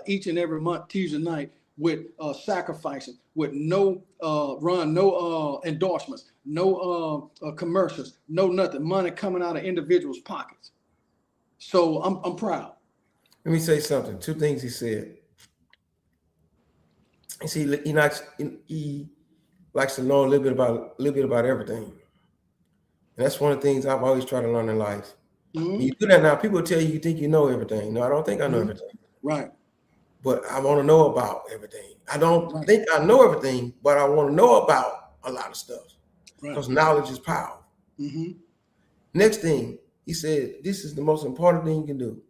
each and every month, Tuesday night, with sacrificing, with no endorsements, no commercials, no nothing, money coming out of individuals' pockets. So I'm proud. Let me say something. 2 things he said. You see, he likes to know a little bit about everything. And that's one of the things I've always tried to learn in life. Mhm. You do that now, people tell you think you know everything. No, I don't think I know Mhm. everything. Right. But I want to know about everything. I don't Right. think I know everything, but I want to know about a lot of stuff Right. because knowledge is power. Mm-hmm. Next thing, he said, this is the most important thing you can do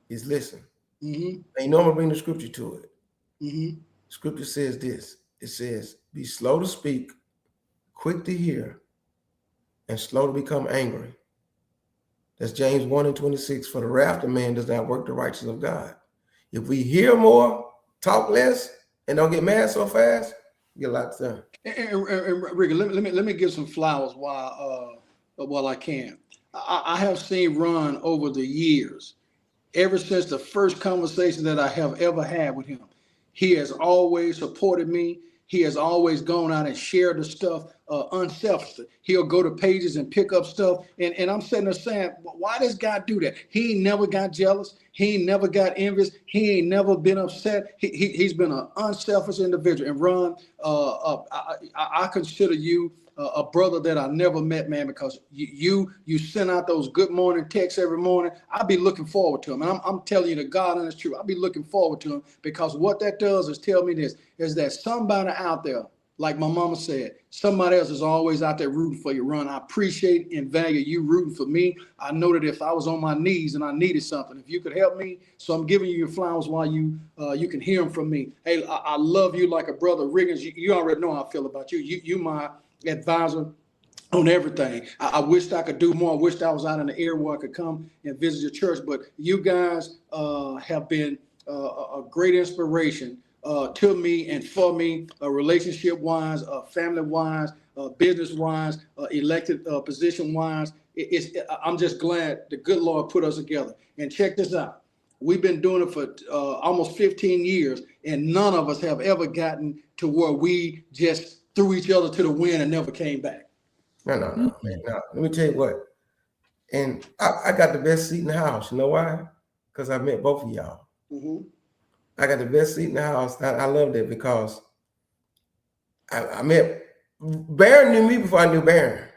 is listen. Mm-hmm. And you know I'm going to bring the scripture to it. Mm-hmm. Scripture says this. It says, be slow to speak, quick to hear, and slow to become angry. That's James 1:26. For the wrath of man does not work the righteousness of God. If we hear more, talk less, and don't get mad so fast, you get a lot done. And Ricky, let me give some flowers while I can. I have seen Ron over the years, ever since the first conversation that I have ever had with him. He has always supported me. He has always gone out and shared the stuff unselfishly. He'll go to pages and pick up stuff. And I'm sitting there saying, why does God do that? He ain't never got jealous. He ain't never got envious. He ain't never been upset. He's been an unselfish individual. And Ron, I consider you a brother that I never met, man, because you send out those good morning texts every morning. I'll be looking forward to them. And I'm telling you the God honest truth. I'll be looking forward to them because what that does is tell me this, is that somebody out there, like my mama said, somebody else is always out there rooting for you, Ron. I appreciate and value you rooting for me. I know that if I was on my knees and I needed something, if you could help me, so I'm giving you your flowers while you can hear them from me. Hey, I love you like a brother. Riggins, you already know how I feel about you. You my advisor on everything. I wished I could do more. I wished I was out in the area where I could come and visit your church. But you guys have been a great inspiration to me and for me, relationship-wise, family-wise, business-wise, elected position-wise. I'm just glad the good Lord put us together. And check this out. We've been doing it for almost 15 years, and none of us have ever gotten to where we just threw each other to the wind and never came back. No, man. No, let me tell you what. And I got the best seat in the house. You know why? Because I met both of y'all. Mm-hmm. I got the best seat in the house. I love that because I met Baron knew me before I knew Baron.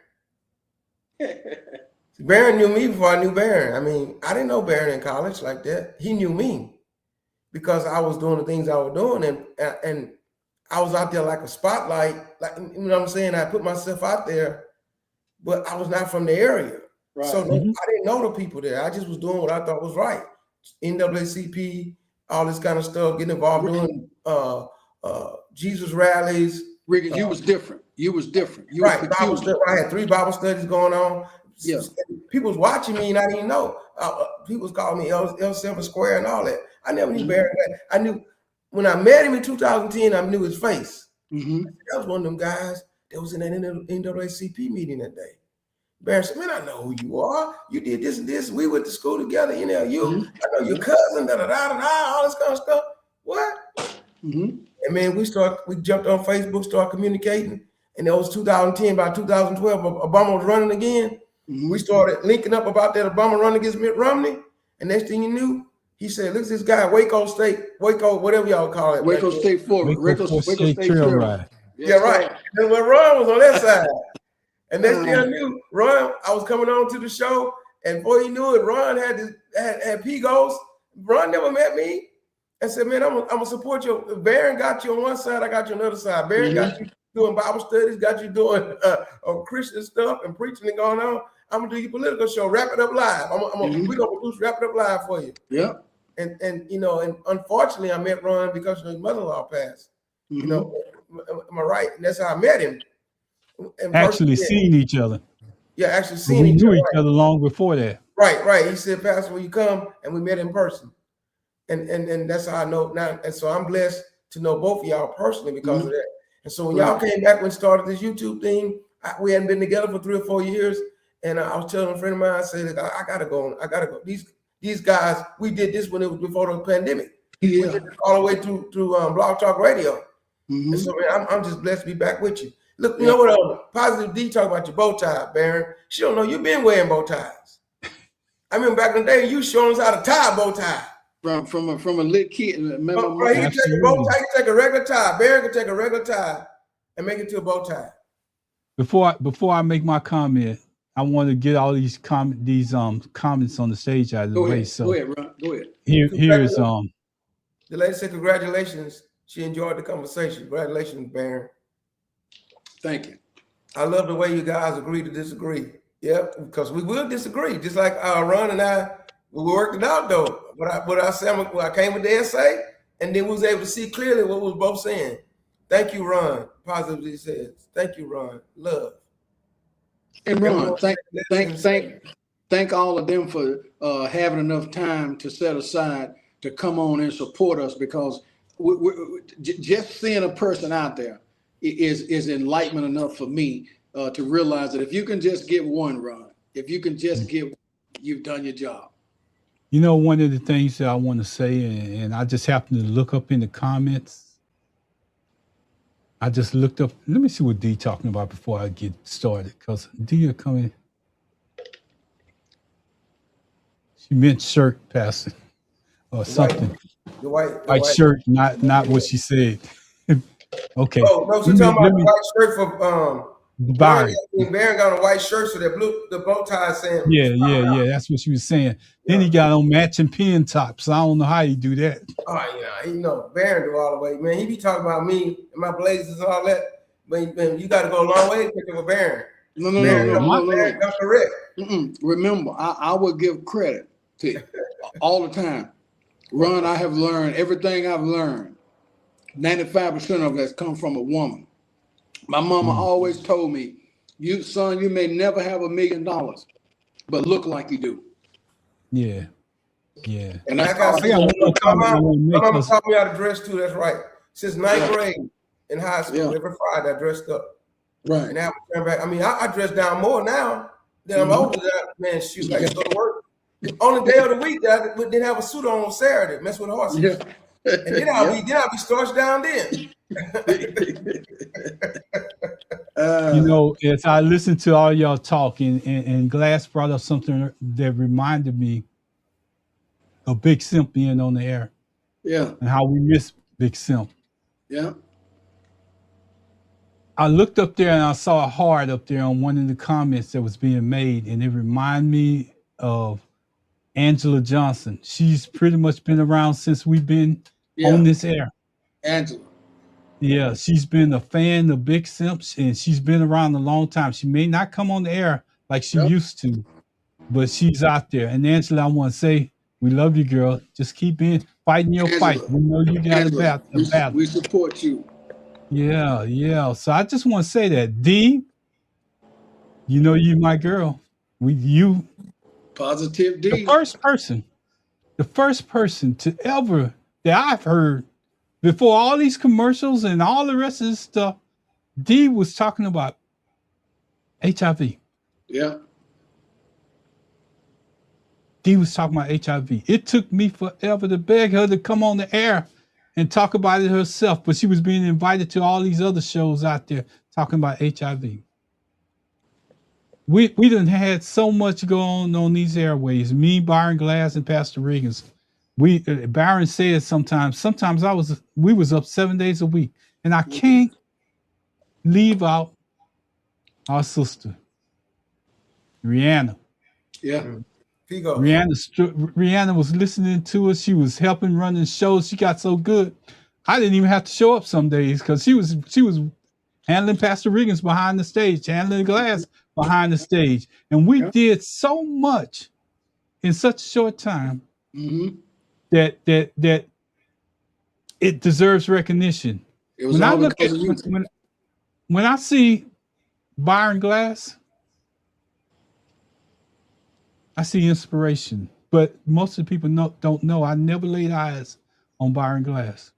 Baron knew me before I knew Baron. I mean, I didn't know Baron in college like that. He knew me because I was doing the things I was doing, and I was out there like a spotlight. Like, you know what I'm saying? I put myself out there, but I was not from the area. Right. So I didn't know the people there. I just was doing what I thought was right. NAACP, all this kind of stuff, getting involved doing Jesus rallies. Riggins, you was different. You was different. You Right. was Bible study. I had 3 Bible studies going on. Yeah. People was watching me and I didn't know. People was calling me L7 Square and all that. I never knew Barry. I knew when I met him in 2010, I knew his face. Mm-hmm. That was one of them guys that was in that NAACP meeting that day. Barry said, man, I know who you are. You did this and this. We went to school together. You know, I know your cousin, all this kind of stuff. What? Mm-hmm. And man, we jumped on Facebook, started communicating. And it was 2010, by 2012, Obama was running again. Mm-hmm. We started linking up about that Obama run against Mitt Romney. And next thing you knew, he said, look at this guy, Waco, whatever y'all call it. Waco State Forward. Waco State Trail Ride. Yeah, right. And when Ron was on that side. And next thing I knew, Ron, I was coming on to the show. And before he knew it, Ron had P-Ghost. Ron never met me. And said, man, I'm gonna support you. Baron got you on one side, I got you on the other side. Baron got you doing Bible studies, got you doing Christian stuff and preaching and going on. I'm gonna do your political show, Wrap It Up Live. We're gonna produce Wrap It Up Live for you. Yeah. And you know, and unfortunately I met Ron because his mother-in-law passed. You know, am I right? And that's how I met him. And actually seeing each other. Yeah, actually seeing each other. We knew each other long before that. Right. He said, Pastor, will you come? And we met in person. And that's how I know now. And so I'm blessed to know both of y'all personally because of that. And so when y'all came back when started this YouTube thing, we hadn't been together for 3 or 4 years. And I was telling a friend of mine, I said, I gotta go. These guys, we did this when it was before the pandemic. Yeah. We did it all the way through Blog Talk Radio. And so man, I'm just blessed to be back with you. Look, you know what? Positive D talk about your bow tie, Baron. She don't know you've been wearing bow ties. I remember back in the day, you showing us how to tie a bow tie. From a lit kid. Remember, he can take a bow tie, he can take a regular tie. Baron can take a regular tie and make it to a bow tie. Before I make my comment, I want to get all these comments on the stage out of the Go way. ahead. So Go ahead, Ron. Go ahead. here's The lady said congratulations. She enjoyed the conversation. Congratulations, Baron. Thank you. I love the way you guys agree to disagree. Yep, because we will disagree. Just like Ron and I, we worked it out though. What I said, I came with the essay, and then we was able to see clearly what we was both saying. Thank you, Ron. Positively says. Thank you, Ron. Love. And Ron, thank all of them for having enough time to set aside to come on and support us, because just seeing a person out there is enlightenment enough for me to realize that if you can just get one, Ron, if you can just get one, you've done your job. You know, one of the things that I want to say, and I just happened to look up in the comments. I just looked up. Let me see what D talking about before I get started, because D are coming. She meant shirt, Pastor, or something. The white shirt, not what she said. Okay. Oh no, she's talking about the white shirt for Byron. Baron got a white shirt, so the bow tie saying. Yeah. That's what she was saying. Then he got on matching pin tops. I don't know how he do that. Oh yeah, Baron do all the way, man. He be talking about me and my blazers and all that. But you got to go a long way to pick up a Baron. No. That's correct. Remember, I would give credit to all the time. Ron, I have learned everything I've learned. 95% of it has come from a woman. My mama always told me, you may never have $1 million, but look like you do. Yeah. And I got my mama taught me how to dress too. That's right. Since 9th grade in high school, every Friday I dressed up. Right. And I turn back. I mean, I dress down more now than I'm older. Man, shoot, I got to go to work. On the day of the week, I didn't have a suit on Saturday. Mess with horses. Yeah. And then I'll be starched down then. As I listened to all y'all talking, and Glass brought up something that reminded me of Big Simp being on the air. Yeah. And how we miss Big Simp. Yeah. I looked up there and I saw a heart up there on one of the comments that was being made, and it reminded me of Angela Johnson. She's pretty much been around since we've been on this air. Angela. Yeah, she's been a fan of Big Simps, and she's been around a long time. She may not come on the air like she used to, but she's out there. And Angela, I want to say, we love you, girl. Just keep fighting your fight. We know you got a battle. We support you. Yeah. So I just want to say that, D, you my girl. You Positive D. The first person to ever that I've heard before all these commercials and all the rest of this stuff, D was talking about HIV. Yeah. D was talking about HIV. It took me forever to beg her to come on the air and talk about it herself, but she was being invited to all these other shows out there talking about HIV. We done had so much going on these airways. Me, Byron Glass, and Pastor Riggins. Byron said sometimes we was up 7 days a week, and I can't leave out our sister, Rihanna. Yeah. Rihanna was listening to us. She was helping running shows. She got so good. I didn't even have to show up some days because she was handling Pastor Riggins behind the stage, handling Glass behind the stage. And we did so much in such a short time that it deserves recognition. When I see Byron Glass, I see inspiration. But most of the people don't know I never laid eyes on Byron Glass.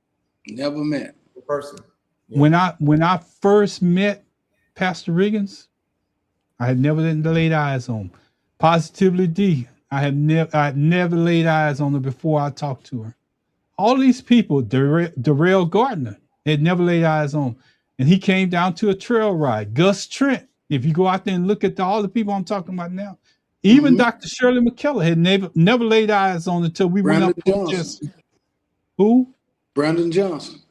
Never met the person. Yeah. When I first met Pastor Riggins, I had never laid eyes on him. Positively D, I had never laid eyes on her before I talked to her. All these people, Darrell Gardner, had never laid eyes on him. And he came down to a trail ride. Gus Trent, if you go out there and look at all the people I'm talking about now, even Dr. Shirley McKellar had never laid eyes on until we went up to who? Brandon Johnson.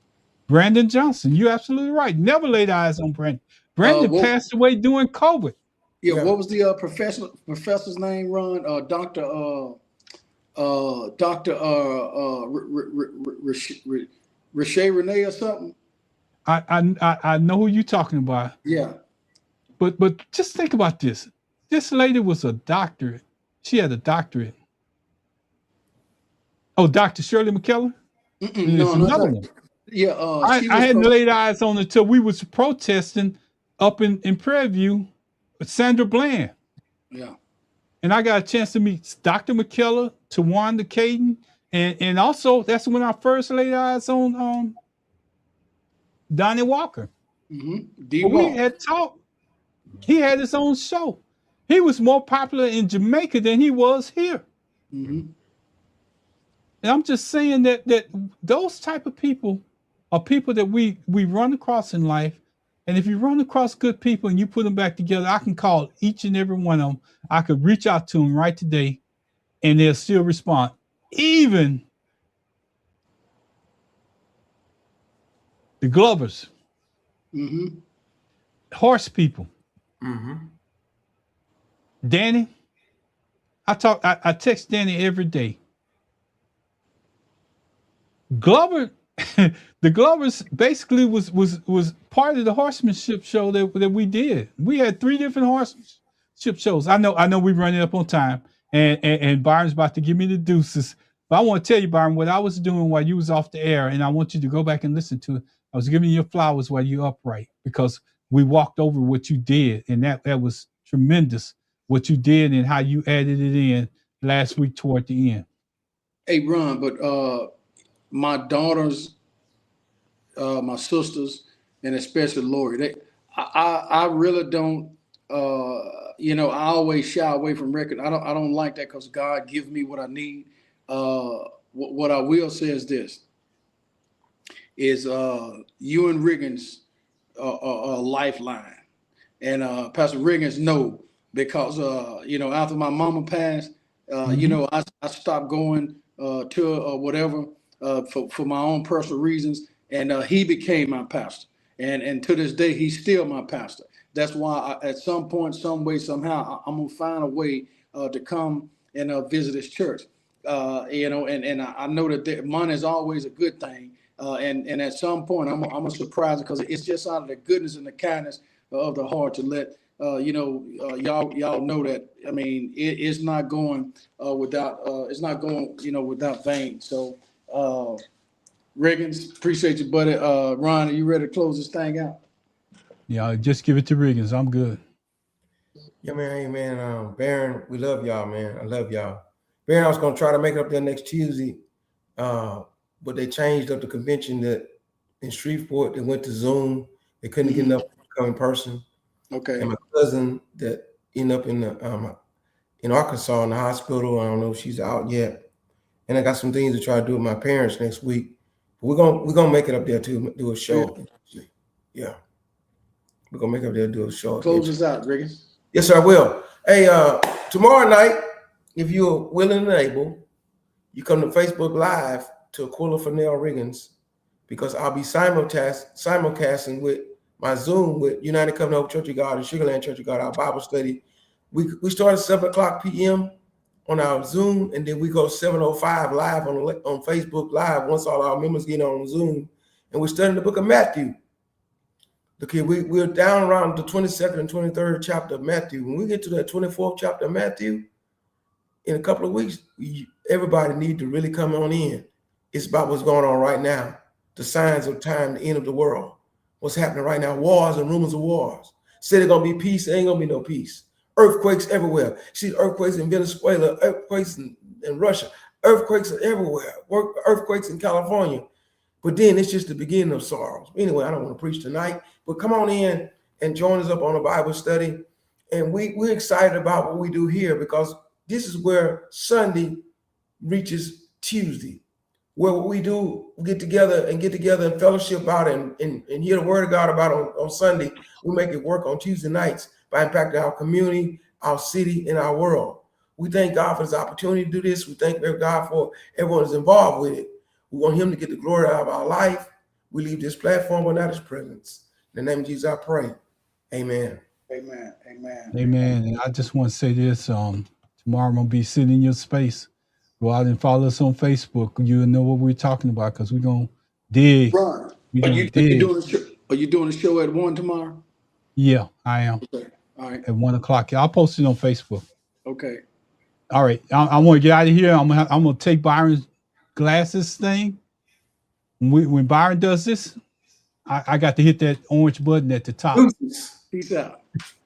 Brandon Johnson. You're absolutely right. Never laid eyes on Brandon. Brandon passed away during COVID. Yeah, Yeah. what was the professor's name, Ron? Dr. Riche Renee or something? I know who you're talking about, Yeah. but just think about this. This lady was a doctorate. She had a doctorate. Oh, Dr. Shirley McKellar? There's No, not another that. one. Yeah, she I was hadn't from. laid eyes on it until we was protesting up in Prairie View with Sandra Bland. Yeah. And I got a chance to meet Dr. McKellar, Tawanda Caden, and also that's when I first laid eyes on Donnie Walker. D But we Walk. had talked. He had his own show. He was more popular in Jamaica than he was here. Mm-hmm. And I'm just saying that those type of people are people that we run across in life. And if you run across good people and you put them back together, I can call each and every one of them. I could reach out to them right today, and they'll still respond. Even the Glovers, horse people. Danny, I text Danny every day. Glover, the Glovers basically was part of the horsemanship show that we did. We had 3 different horsemanship shows. I know we're running up on time, and Byron's about to give me the deuces. But I want to tell you, Byron, what I was doing while you was off the air, and I want you to go back and listen to it. I was giving you your flowers while you're upright because we walked over what you did, and that was tremendous what you did and how you added it in last week toward the end. Hey, Ron, but my daughters, my sisters, and especially Lori, I really don't. I always shy away from record. I don't like that because God gives me what I need. What I will say is this: is you and Riggins a lifeline, and Pastor Riggins know because after my mama passed, I stopped going to whatever for my own personal reasons, and he became my pastor, and to this day he's still my pastor. That's why at some point, some way, somehow, I'm gonna find a way to come and visit his church. And I know that money is always a good thing. And at some point, I'm gonna surprise it because it's just out of the goodness and the kindness of the heart to let y'all know that. I mean, it's not going without without vain. So, Riggins, appreciate you, buddy. Ron, are you ready to close this thing out? Yeah, just give it to Riggins. I'm good. Yeah, man. Hey, man. Baron, we love y'all, man. I love y'all. Baron, I was going to try to make it up there next Tuesday, but they changed up the convention that in Shreveport. They went to Zoom. They couldn't get enough to come in person. Okay. And my cousin that ended up in Arkansas in the hospital. I don't know if she's out yet. And I got some things to try to do with my parents next week. But we're gonna make it up there to do a show. Yeah. We're gonna make it up there to do a show. Close us out, Riggins. Yes, sir, I will. Hey, tomorrow night, if you're willing and able, you come to Facebook Live to Aquila Fennell Riggins, because I'll be simulcasting with my Zoom with United Covenant Hope Church of God and Sugarland Church of God, our Bible study. We start at 7:00 p.m. on our Zoom, and then we go 7:05 live on Facebook Live once all our members get on Zoom, and we're studying the book of Matthew. Look here, we're down around the 22nd and 23rd chapter of Matthew. When we get to that 24th chapter of Matthew, in a couple of weeks, everybody need to really come on in. It's about what's going on right now, the signs of time, the end of the world. What's happening right now, wars and rumors of wars. Say there's going to be peace, there ain't going to be no peace. Earthquakes everywhere. See earthquakes in Venezuela, earthquakes in Russia, earthquakes everywhere, earthquakes in California. But then it's just the beginning of sorrows. Anyway, I don't want to preach tonight, but come on in and join us up on a Bible study. And we're excited about what we do here, because this is where Sunday reaches Tuesday, where what we do, we get together and fellowship about it and hear the word of God about on Sunday. We make it work on Tuesday nights by impacting our community, our city, and our world. We thank God for this opportunity to do this. We thank God for everyone who's involved with it. We want him to get the glory out of our life. We leave this platform but not his presence. In the name of Jesus, I pray. Amen. Amen. Amen. Amen. And I just want to say this. Tomorrow I'm gonna be sitting in your space. Go out and follow us on Facebook. You'll know what we're talking about because we're gonna dig. Ron, We're are gonna you dig. doing a show? Are you doing a show at 1 tomorrow? Yeah, I am. Okay. All right. At 1 o'clock. I'll post it on Facebook. Okay. All right. I want to get out of here. I'm gonna take Byron's glasses thing. When Byron does this, I got to hit that orange button at the top. Peace out.